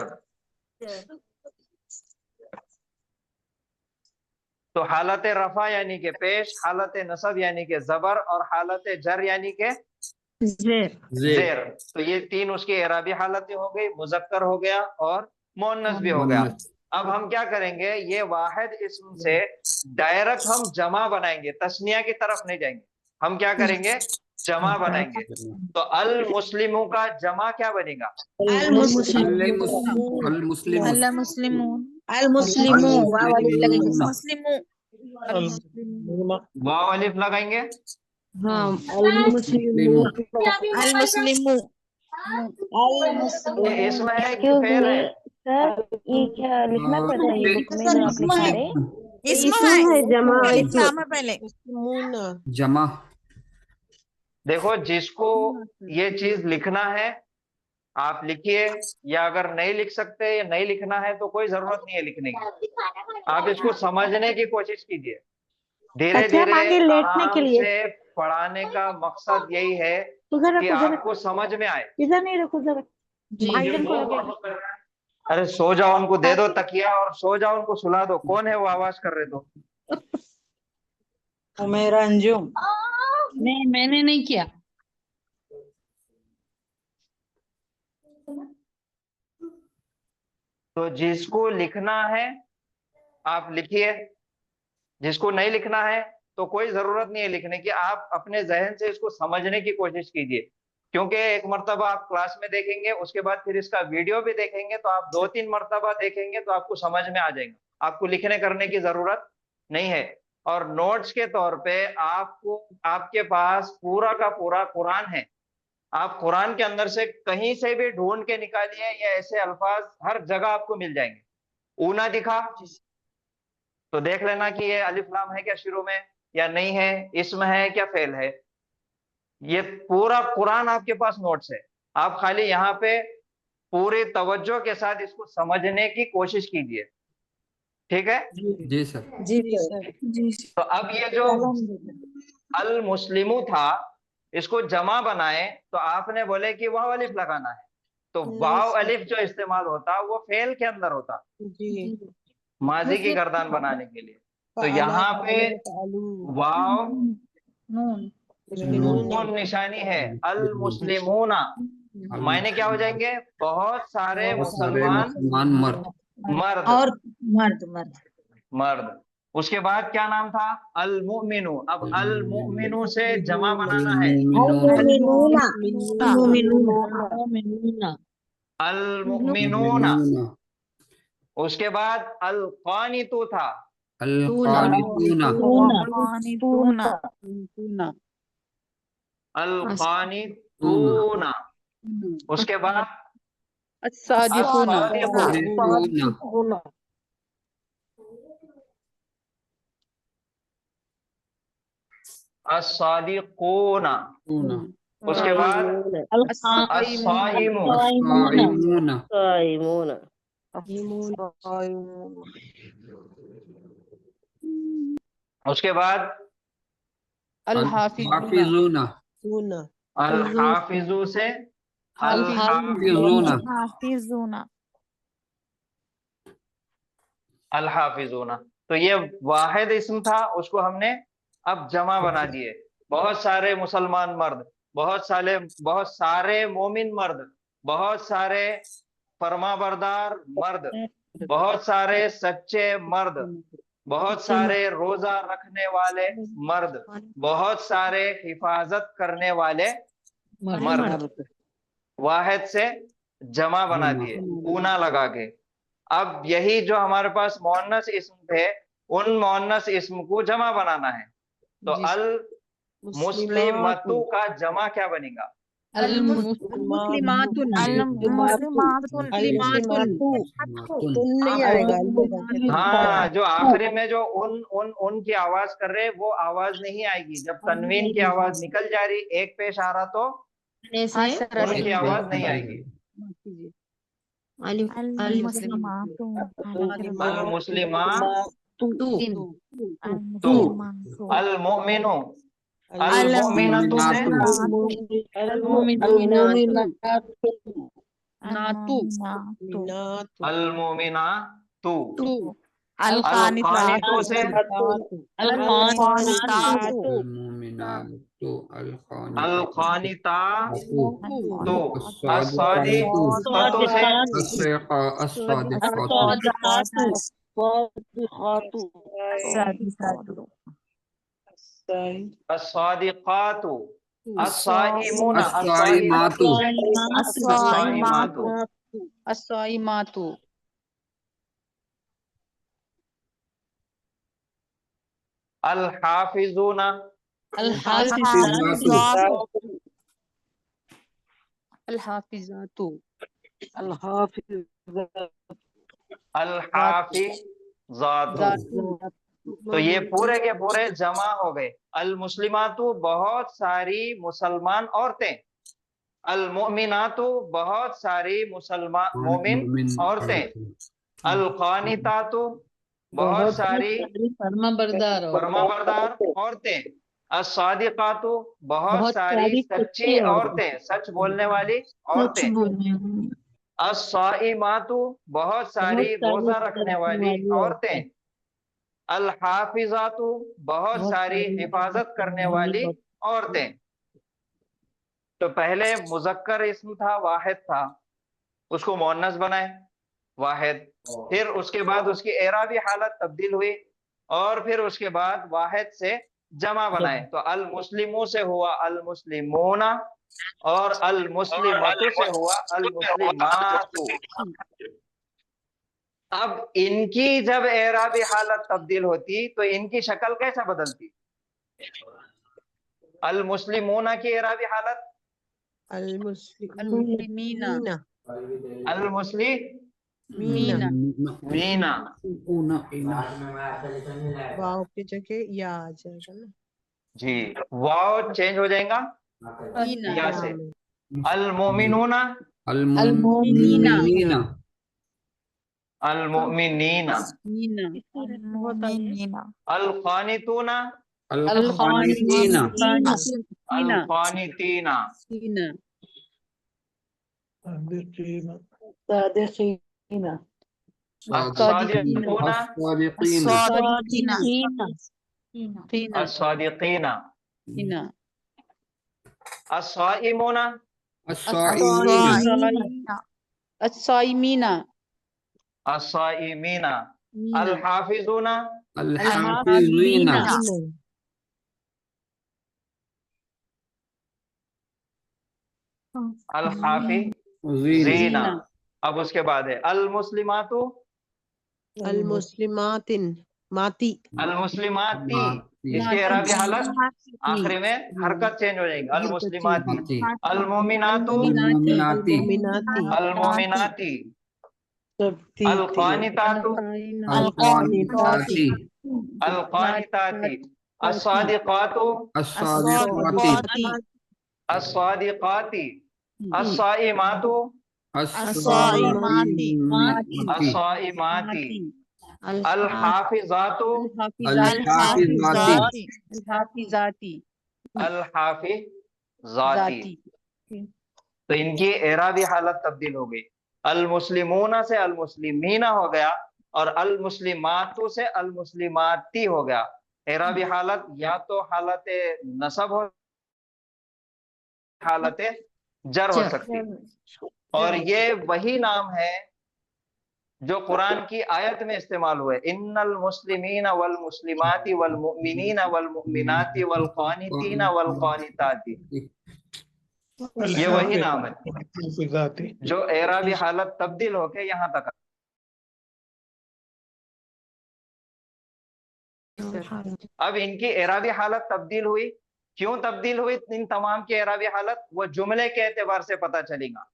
तो हालत रफा यानी के पेश, हालत नसब यानी के जबर, और हालत जर यानी के जेर। तो ये तीन उसकी एराबी हालतें हो गई, मुजक्कर हो गया और मुअन्नस भी हो गया। अब हम क्या करेंगे, ये वाहिद इस्म से डायरेक्ट हम जमा बनाएंगे, तस्निया की तरफ नहीं जाएंगे। हम क्या करेंगे, जमा बनाएंगे। तो अल मुस्लिमों का जमा क्या बनेगा? वाव अलिफ लगाएंगे। ये इसम है कि फेल है? सर ये क्या लिखना पड़ता है? ये बुक में जो आप लिखा रहे जमा। देखो, जिसको ये चीज लिखना है आप लिखिए, या अगर नहीं लिख सकते या नहीं लिखना है तो कोई जरूरत नहीं है लिखने की। आप इसको समझने की कोशिश कीजिए धीरे धीरे। लेटने के लिए से पढ़ाने का मकसद यही है कि आपको समझ में आए। इधर नहीं रखो जरा, भाईजन को लगेगा। अरे सो जाओ, उनको दे दो तकिया और सो जाओ, उनको सुला दो। कौन है वो आवाज कर रहे? तो मेरा अंजुम। नहीं, मैंने नहीं किया। तो जिसको लिखना है आप लिखिए, जिसको नहीं लिखना है तो कोई जरूरत नहीं है लिखने की। आप अपने जहन से इसको समझने की कोशिश कीजिए, क्योंकि एक मर्तबा आप क्लास में देखेंगे, उसके बाद फिर इसका वीडियो भी देखेंगे, तो आप 2-3 मर्तबा देखेंगे तो आपको समझ में आ जाएगा। आपको लिखने करने की जरूरत नहीं है। और नोट्स के तौर पे आपको, आपके पास पूरा का पूरा कुरान है। आप कुरान के अंदर से कहीं से भी ढूंढ के निकालिए, या ऐसे अल्फाज हर जगह आपको मिल जाएंगे। ऊना दिखा तो देख लेना कि ये अलिफ लाम है क्या शुरू में या नहीं है, इसम है क्या फेल है। ये पूरा कुरान आपके पास नोट्स है। आप खाली यहाँ पे पूरी तवज्जो के साथ इसको समझने की कोशिश कीजिए, ठीक है? जी सर। जी तो अब ये जो अल मुस्लिमू था, इसको जमा बनाए तो आपने बोले कि वाव अलिफ लगाना है। तो वाव अलिफ जो इस्तेमाल होता वो फेल के अंदर होता, माजी की गर्दान बनाने के लिए। तो यहाँ पे वाव नून निशानी है। अल मुस्लिमूना मायने क्या हो जाएंगे? बहुत सारे मुसलमान मर्द। مرد اور مرد مرد مرد. اس کے بعد کیا نام تھا؟ المؤمنو. اب المؤمنو سے جمع بنانا ہے. المؤمنون. اس کے بعد القانتو تھا. القانتون القانتون. اس کے بعد الصادقون الصادقون. الصادقون. اس کے بعد الصائمون. الصائمون اس کے بعد الحافظون الحافظو سے الحافظون الحافظون. تو یہ واحد اسم تھا، اس کو ہم نے اب جمع بنا دیے. بہت سارے مسلمان مرد، بہت سارے مومن مرد، بہت سارے فرما بردار مرد، بہت سارے سچے مرد، بہت سارے روزہ رکھنے والے مرد، بہت سارے حفاظت کرنے والے مرد. واحد سے جمع بنا دیے اونا لگا کے. اب یہی جو ہمارے پاس مؤنث اسم تھے، ان مؤنث اسم کو جمع بنانا ہے. تو المسلماتو کا جمع کیا بنے گا؟ المسلمات نہیں آئے گا. ہاں، جو آخری میں جو ان کی آواز کر رہے وہ آواز نہیں آئے گی. جب تنوین کی آواز نکل جا رہی، ایک پیش آ رہا تو ان کی آواز نہیں آئے گی. المسلمات المؤمنو المؤمنات المؤمنات القانتو سے القانتات الصادقات سے الصادقات الصائمون الصائمات الصائمات الحافظون الحافظات الحافظات. تو یہ پورے کے پورے جمع ہو گئے. المسلمات بہت ساری مسلمان عورتیں، المؤمنات بہت ساری مسلمان مومن عورتیں، القانتات بہت ساری فرما بردار عورتیں، الصادقات بہت ساری سچی عورتیں، سچ بولنے والی عورتیں، الصائمات بہت ساری روزہ رکھنے والی عورتیں، الحافظات بہت ساری حفاظت کرنے والی عورتیں. تو پہلے مذکر اسم تھا، واحد تھا، اس کو مؤنث بنائے واحد. پھر اس کے بعد اس کی اعرابی حالت تبدیل ہوئی، اور پھر اس کے بعد واحد سے جمع بنائے. تو المسلموں سے ہوا المسلمون، اور المسلمات سے ہوا المسلمات. اب ان کی جب اعرابی حالت تبدیل ہوتی تو ان کی شکل کیسا بدلتی؟ المسلمون کی اعرابی حالت المسلمین المسلمین. واو کی جگہ یا آ جائے گا نا. جی، واو چینج ہو جائے گا یا سے. المؤمنون المؤمنین المؤمنین. القانتون القانتین القانتین. الصادقون الصادقین. الصائمون الصائمین अस्साइमीना, अल हाफिजूना, الحافظين अल हाफिजीना। अब उसके बाद है अल मुस्लिमातु, अल मुस्लिमातिन माती अल मुस्लिमाती, इसकी एराबी हालत आखिरी में हरकत चेंज हो जाएगी, अल मुस्लिमाती। अल मोमिनातु, المؤمنات मिनाती अल मोमिनाती, अल क़ानितातु, القانتات अल क़ानिताती, अस्सादिक़ातु, الصادقات अस्सादिक़ाती, अस्साइमातु, الصائمات अस्साइमाती, अल हाफिज़ातु, الحافظات अल हाफिज़ाती। तो इनकी एराबी हालत तब्दील हो गई, अल मुस्लिमूना से अल मुस्लिमीना हो गया और अल मुस्लिमातु से अल मुस्लिमाती हो गया। एराबी हालत या तो हालत नसब हो, हालत जर हो सकती, और ये वही नाम है जो कुरान की आयत में इस्तेमाल हुए, इन्नल मुस्लिमीना वल मुस्लिमाती वल मुमिनीना वल मुमिनाती वल क़ानितीना वल क़ानिताती। ये वही नाम है जो एराबी हालत तब्दील होके यहाँ तक। अब इनकी एराबी हालत तब्दील हुई, क्यों तब्दील हुई इन तमाम की एराबी हालत, वो जुमले के एतबार से पता चलेगा।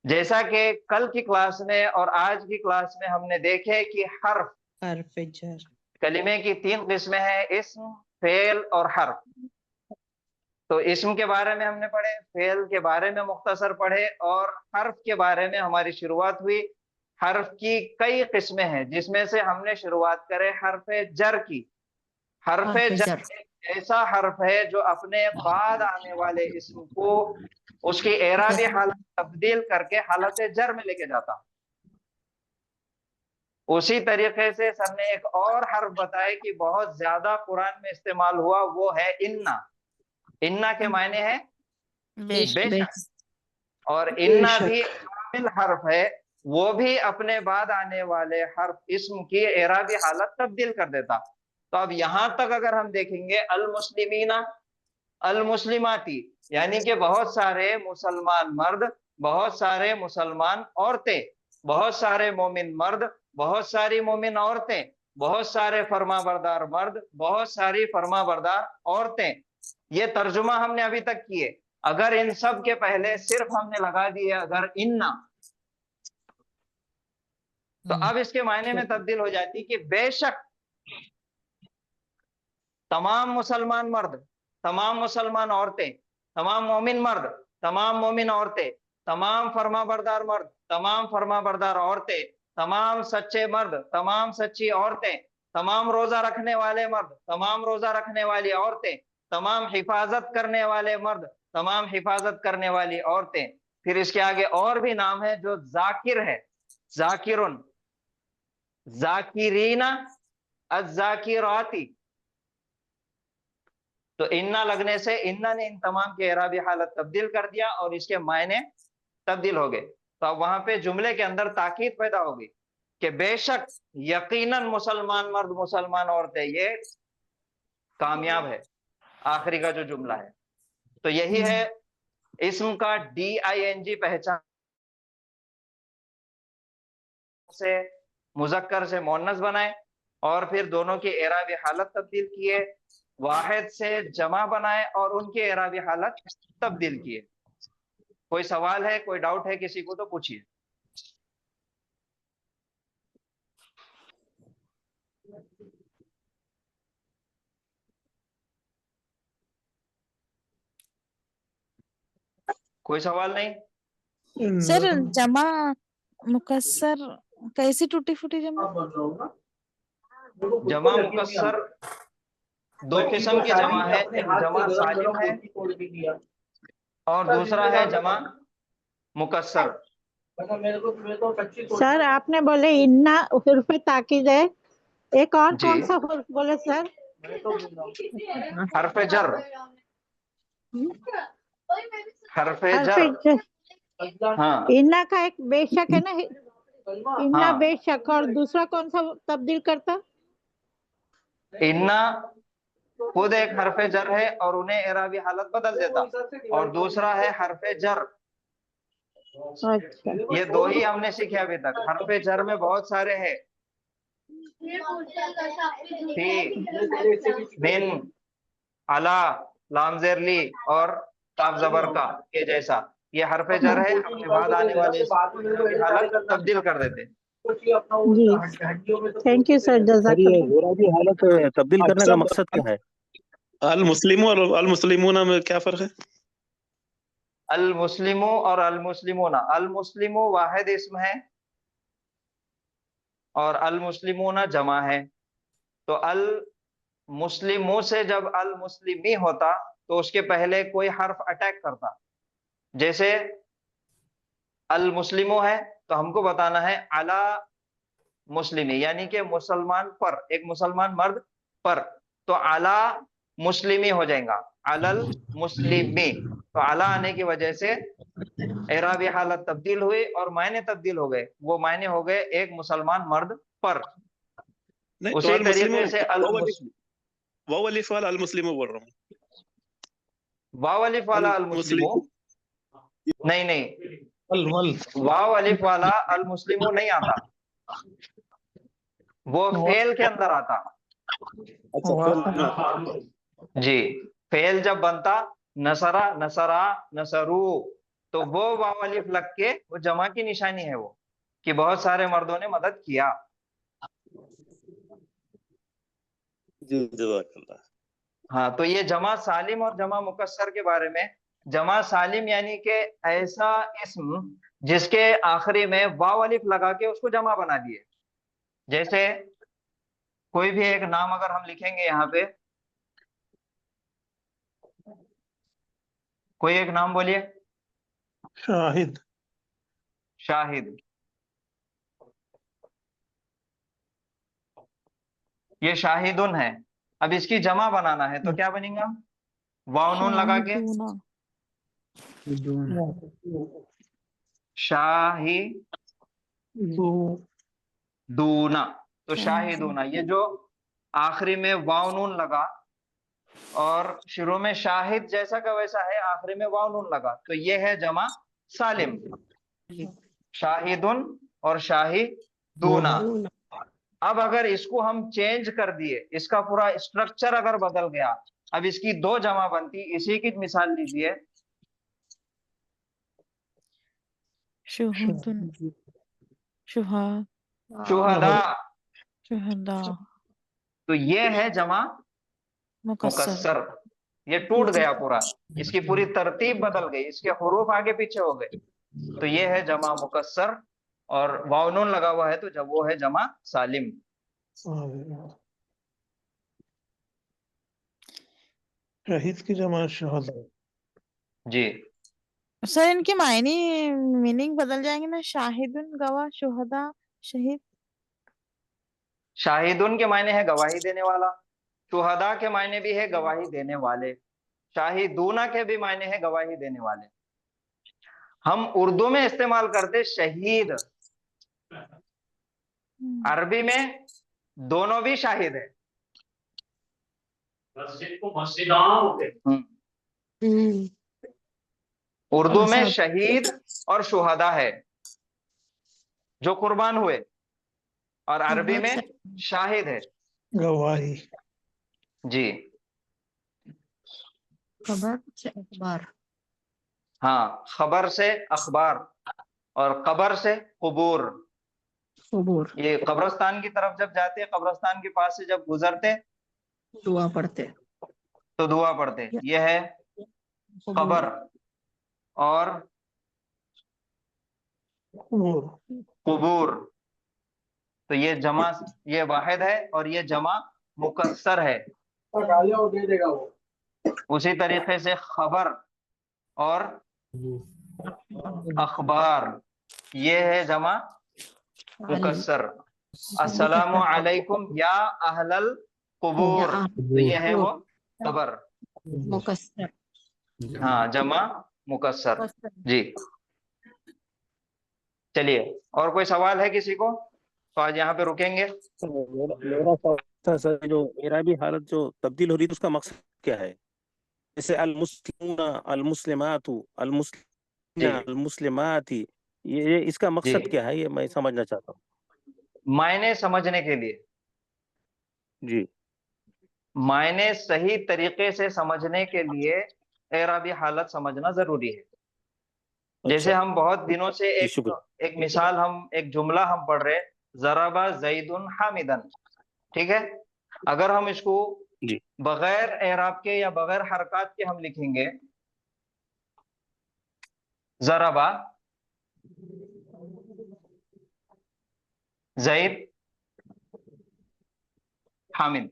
जैसा कि कल की क्लास में और आज की क्लास में हमने देखे कि हर्फ कलिमे की 3 किस्में हैं, इस्म, फेल और हर्फ। तो इस्म के बारे में हमने पढ़े, फेल के बारे में मुख्तसर पढ़े, और हर्फ के बारे में हमारी शुरुआत हुई। हर्फ की कई किस्में हैं, जिसमें से हमने शुरुआत करे हर्फ जर की। हर्फ जर ऐसा हर्फ है जो अपने बाद आने वाले इस्म को उसकी एराबी हालत तब्दील करके हालत जर में लेके जाता। उसी तरीके से सर ने एक और हर्फ बताया कि बहुत ज्यादा कुरान में इस्तेमाल हुआ, वो है इन्ना। इन्ना के मायने हैं बेशक, और इन्ना भी कामिल हर्फ है, वो भी अपने बाद आने वाले हर्फ इस्म की एराबी हालत तब्दील कर देता। तो अब यहां तक अगर हम देखेंगे, अल मुस्लिमीना, अल मुस्लिमाती, यानी कि बहुत सारे मुसलमान मर्द, बहुत सारे मुसलमान औरतें, बहुत सारे मोमिन मर्द, बहुत सारी मोमिन औरतें, बहुत सारे फरमाबरदार मर्द, बहुत सारी फरमाबरदार औरतें। ये तर्जुमा हमने अभी तक किए। अगर इन सब के पहले सिर्फ हमने लगा दिए अगर इन्ना, तो अब इसके मायने में तब्दील हो जाती कि बेशक तमाम मुसलमान मर्द, तमाम मुसलमान औरतें, तमाम मोमिन मर्द, तमाम मोमिन औरतें, तमाम फरमाबरदार मर्द, तमाम फरमाबरदार औरतें, तमाम सच्चे मर्द, तमाम सच्ची औरतें, तमाम रोजा रखने वाले मर्द, तमाम रोजा रखने वाली औरतें, तमाम हिफाजत करने वाले मर्द, तमाम हिफाजत करने वाली औरतें। फिर इसके आगे और भी नाम है जो जाकिर है, जाकिरुन, जाकिरीना, अज़्ज़ाकिराती। तो इन्ना लगने से इन्ना ने इन तमाम की एराबी हालत तब्दील कर दिया और इसके मायने तब्दील हो गए। तो अब वहां पे जुमले के अंदर ताकीद पैदा होगी कि बेशक यकीनन मुसलमान मर्द, मुसलमान औरतें, ये कामयाब है। आखिरी का जो जुमला है, तो यही है इस्म का DING पहचान से मुजक्कर से मुअन्नस बनाए, और फिर दोनों की एराबी हालत तब्दील किए, वाहिद से जमा बनाए और उनकी एराबी हालत तब्दील किए। कोई सवाल है, कोई डाउट है किसी को तो पूछिए। कोई सवाल नहीं? सर जमा मुकस्सर कैसी टूटी फूटी जमा? जमा मुकस्सर 2 किस्म की जमा है, एक जमा सालिम है और दूसरा है जमा मुकस्सर। सर आपने बोले इन्ना हुर्फ ताकीद है, एक और कौन सा हुर्फ बोले सर? हर्फ जर, हर्फ जर। हाँ, इन्ना का एक बेशक है ना, इन्ना हाँ। बेशक, और दूसरा कौन सा तब्दील करता? इन्ना खुद एक हरफे जर है और उन्हें एराबी हालत बदल देता, और दूसरा है हरफे जर। अच्छा, ये दो ही हमने सीखे अभी तक। हरफे जर में बहुत सारे हैं, फी, मिन, अला, लामजेरली और ताब जबर का के जैसा। ये हरफे जर है, अपने बाद आने वाले एराबी हालत तब्दील कर देते। जी, थैंक यू सर, सर ये जज़ाकल्लाह। एराबी हालत तब्दील करने का मकसद क्या है? अल मुस्लिमों और अल मुस्लिमूना में क्या फर्क है? अल मुस्लिमो और अल मुस्लिमूना। अल मुस्लिमो वाहिद इस्म है और अल मुस्लिमूना जमा है। तो अल मुस्लिमों से जब अल मुस्लिमी होता तो उसके पहले कोई हर्फ अटैक करता। जैसे अल मुस्लिमो है तो हमको बताना है अला मुस्लिमी, यानी कि मुसलमान पर, एक मुसलमान मर्द पर। तो अला मुस्लिमी हो जाएगा, अलल मुस्लिमी। तो अला आने की वजह से एराबी हालत तब्दील हुई और मायने तब्दील हो गए। वो मायने हो गए एक मुसलमान मर्द पर। नहीं, तो उसी अल मुस्लिमों तरीके से अल वाव अलिफ वाला अल मुस्लिमों बोल रहा हूँ। वाव अलिफ वाला अल मुस्लिमो नहीं, वाव अलिफ वाला अल मुस्लिमो नहीं आता, वो फेल के अंदर आता। जी, फेल जब बनता नसरा, नसरा, नसरू, तो वो वाव अलिफ लग के वो जमा की निशानी है, वो कि बहुत सारे मर्दों ने मदद किया। जी, जज़ाकल्लाह। हाँ, तो ये जमा सालिम और जमा मुकस्सर के बारे में। जमा सालिम यानी कि ऐसा इस्म जिसके आखिरी में वाव अलिफ लगा के उसको जमा बना दिए। जैसे कोई भी एक नाम अगर हम लिखेंगे यहाँ पे, कोई एक नाम बोलिए। शाहिद। शाहिद, ये शाहिदुन है। अब इसकी जमा बनाना है तो क्या बनेगा? वाव नून लगा के शाहिदूना। तो शाहिदूना, ये जो आखिरी में वाव नून लगा और शुरू में शाहिद जैसा का वैसा है, आखिरी में वाव नून लगा, तो ये है जमा सालिम, शाहिदुन और शाहिदूना। अब अगर इसको हम चेंज कर दिए, इसका पूरा स्ट्रक्चर अगर बदल गया, अब इसकी दो जमा बनती। इसी की मिसाल लीजिए, शुहदुन, शुहा, शुहदा। शुहदा, तो ये है जमा मुकस्सर। मुकस्सर। ये टूट गया पूरा, इसकी पूरी तरतीब बदल गई, इसके हुरूफ आगे पीछे हो गए। तो ये है जमा मुकस्सर, और वाव नून लगा हुआ है तो जब वो है जमा सालिम। शहीद की जमा शहदा। जी सर, इनके मायने, मीनिंग बदल जाएंगे ना? शाहिदुन गवाह, शुहदा शहीद। शाहिदुन के मायने है गवाही देने वाला, शुहदा के मायने भी है गवाही देने वाले, शाहिदूना के भी मायने है गवाही देने वाले। हम उर्दू में इस्तेमाल करते शहीद, अरबी में दोनों भी शाहिद है। उर्दू में शहीद और शुहदा है जो कुर्बान हुए, और अरबी में शाहिद है, गवाही। जी। खबर से अखबार। हाँ, खबर से अखबार और कबर से कुबूर। ये कब्रस्तान की तरफ जब जाते, कब्रस्तान के पास से जब गुजरते दुआ पढ़ते, तो दुआ पढ़ते। ये है कबर और कुबूर। तो ये जमा, ये वाहिद है और ये जमा मुकस्सर है। उसी तरीके से खबर और अखबार, ये है जमा मुकस्सर। अस्सलामु अलैकुम या अहलल कुबूर, तो ये है वो खबर मुकस्सर। हाँ, जमा मुकस्सर। जी چلیے اور کوئی سوال ہے کسی کو؟ تو آج یہاں پہ رکیں گے. میرا سوال تھا سر، جو اعرابی حالت جو تبدیل ہو رہی ہے تو اس کا مقصد کیا ہے؟ جیسے المسلمون، المسلمات، جی المسلمات، یہ اس کا جی مقصد کیا ہے؟ یہ میں سمجھنا چاہتا ہوں. معنی سمجھنے کے لیے، جی معنی صحیح طریقے سے سمجھنے کے لیے اعرابی حالت سمجھنا ضروری ہے. جیسے اچھا ہم بہت دنوں سے جی ایک شکریہ. ایک مثال، ایک جملہ ہم پڑھ رہے، ضربا زید حامدن، ٹھیک ہے. اگر ہم اس کو جی بغیر اعراب کے یا بغیر حرکات کے ہم لکھیں گے، ضربا زید حامد،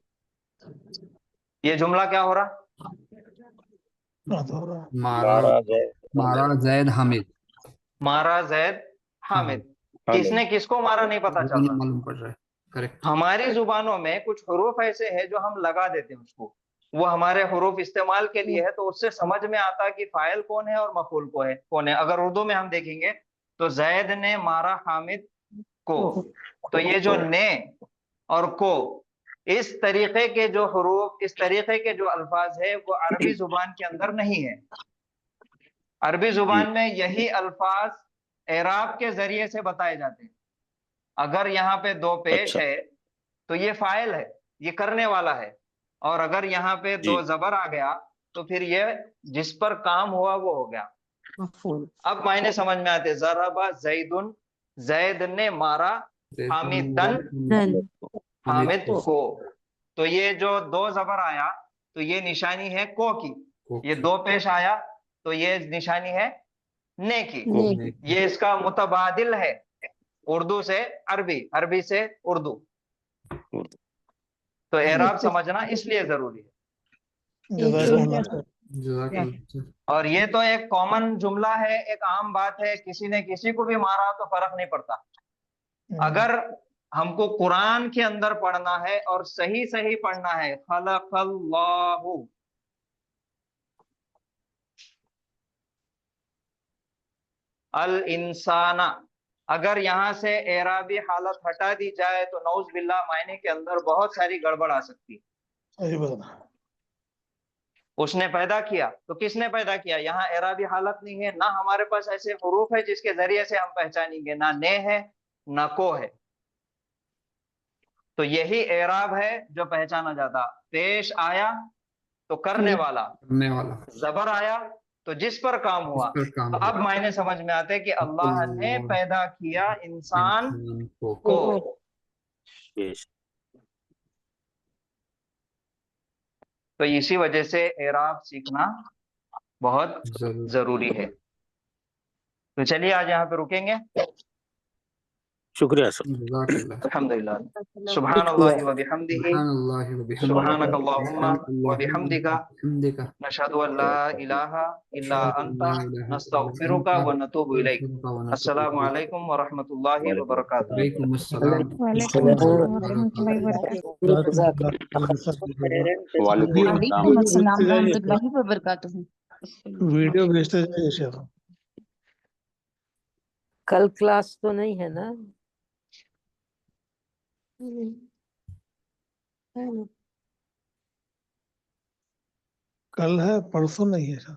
یہ جملہ کیا ہو رہا؟ مارا زید حامد. مارا زید ہاں حامد. کس نے کس کو مارا نہیں پتا چل رہا. معلوم پڑ رہا ہے. کریکٹ. ہماری زبانوں میں کچھ حروف ایسے ہیں جو ہم لگا دیتے ہیں اس کو، وہ ہمارے حروف استعمال کے لیے ہے، تو اس سے سمجھ میں آتا کہ فاعل کون ہے اور مفعول کون ہے. اگر اردو میں ہم دیکھیں گے تو زید نے مارا حامد کو، تو یہ جو نے اور کو، اس طریقے کے جو حروف، اس طریقے کے جو الفاظ ہے وہ عربی زبان کے اندر نہیں ہے. عربی جی زبان میں یہی الفاظ اعراب کے ذریعے سے بتائے جاتے ہیں. اگر یہاں پہ دو پیش اچھا ہے تو یہ فاعل ہے، یہ کرنے والا ہے. اور اگر یہاں پہ جی دو زبر آ گیا تو پھر یہ جس پر کام ہوا وہ ہو گیا. اب معنی سمجھ میں آتے، ضربا زیدن، زید نے مارا حامدن، حامد کو. تو یہ جو دو زبر آیا تو یہ نشانی ہے کو کی، یہ دو پیش آیا تو یہ نشانی ہے نے کی. یہ اس کا متبادل ہے، اردو سے عربی، عربی سے اردو. تو اعراب سمجھنا اس لیے ضروری ہے. اور یہ تو ایک کامن جملہ ہے، ایک عام بات ہے، کسی نے کسی کو بھی مارا تو فرق نہیں پڑتا. اگر ہم کو قرآن کے اندر پڑھنا ہے اور صحیح صحیح پڑھنا ہے، خلق اللہ، الانسان، اگر یہاں سے اعرابی حالت ہٹا دی جائے تو نعوذ باللہ معنی کے اندر بہت ساری گڑبڑ آ سکتی. اس نے پیدا کیا تو کس نے پیدا کیا؟ یہاں اعرابی حالت نہیں ہے، نہ ہمارے پاس ایسے حروف ہے جس کے ذریعے سے ہم پہچانیں گے، نہ نے ہے نہ کو ہے. تو یہی اعراب ہے جو پہچانا جاتا. پیش آیا تو کرنے والا، کرنے والا. زبر آیا تو جس پر کام ہوا. اس پر کام اب معنی سمجھ میں آتے کہ اللہ نے پیدا کیا انسان کو. تو اسی وجہ سے اعراب سیکھنا بہت ضروری ہے. تو چلیے آج یہاں پہ رکیں گے. شکریہ سر. الحمدللہ. سبحان اللہ وبحمدہ، سبحانک اللہم وبحمدک، نشہد ان لا الہ الا انت، نستغفرک ونتوب الیک. السلام علیکم ورحمۃ اللہ وبرکاتہ. وعلیکم السلام. وعلیکم السلام ورحمۃ اللہ وبرکاتہ. وعلیکم السلام ورحمۃ اللہ وبرکاتہ. ویڈیو بھیجتے جائیے شیخ. کل کلاس تو نہیں ہے نا؟ کل ہے، پرسوں نہیں ہے.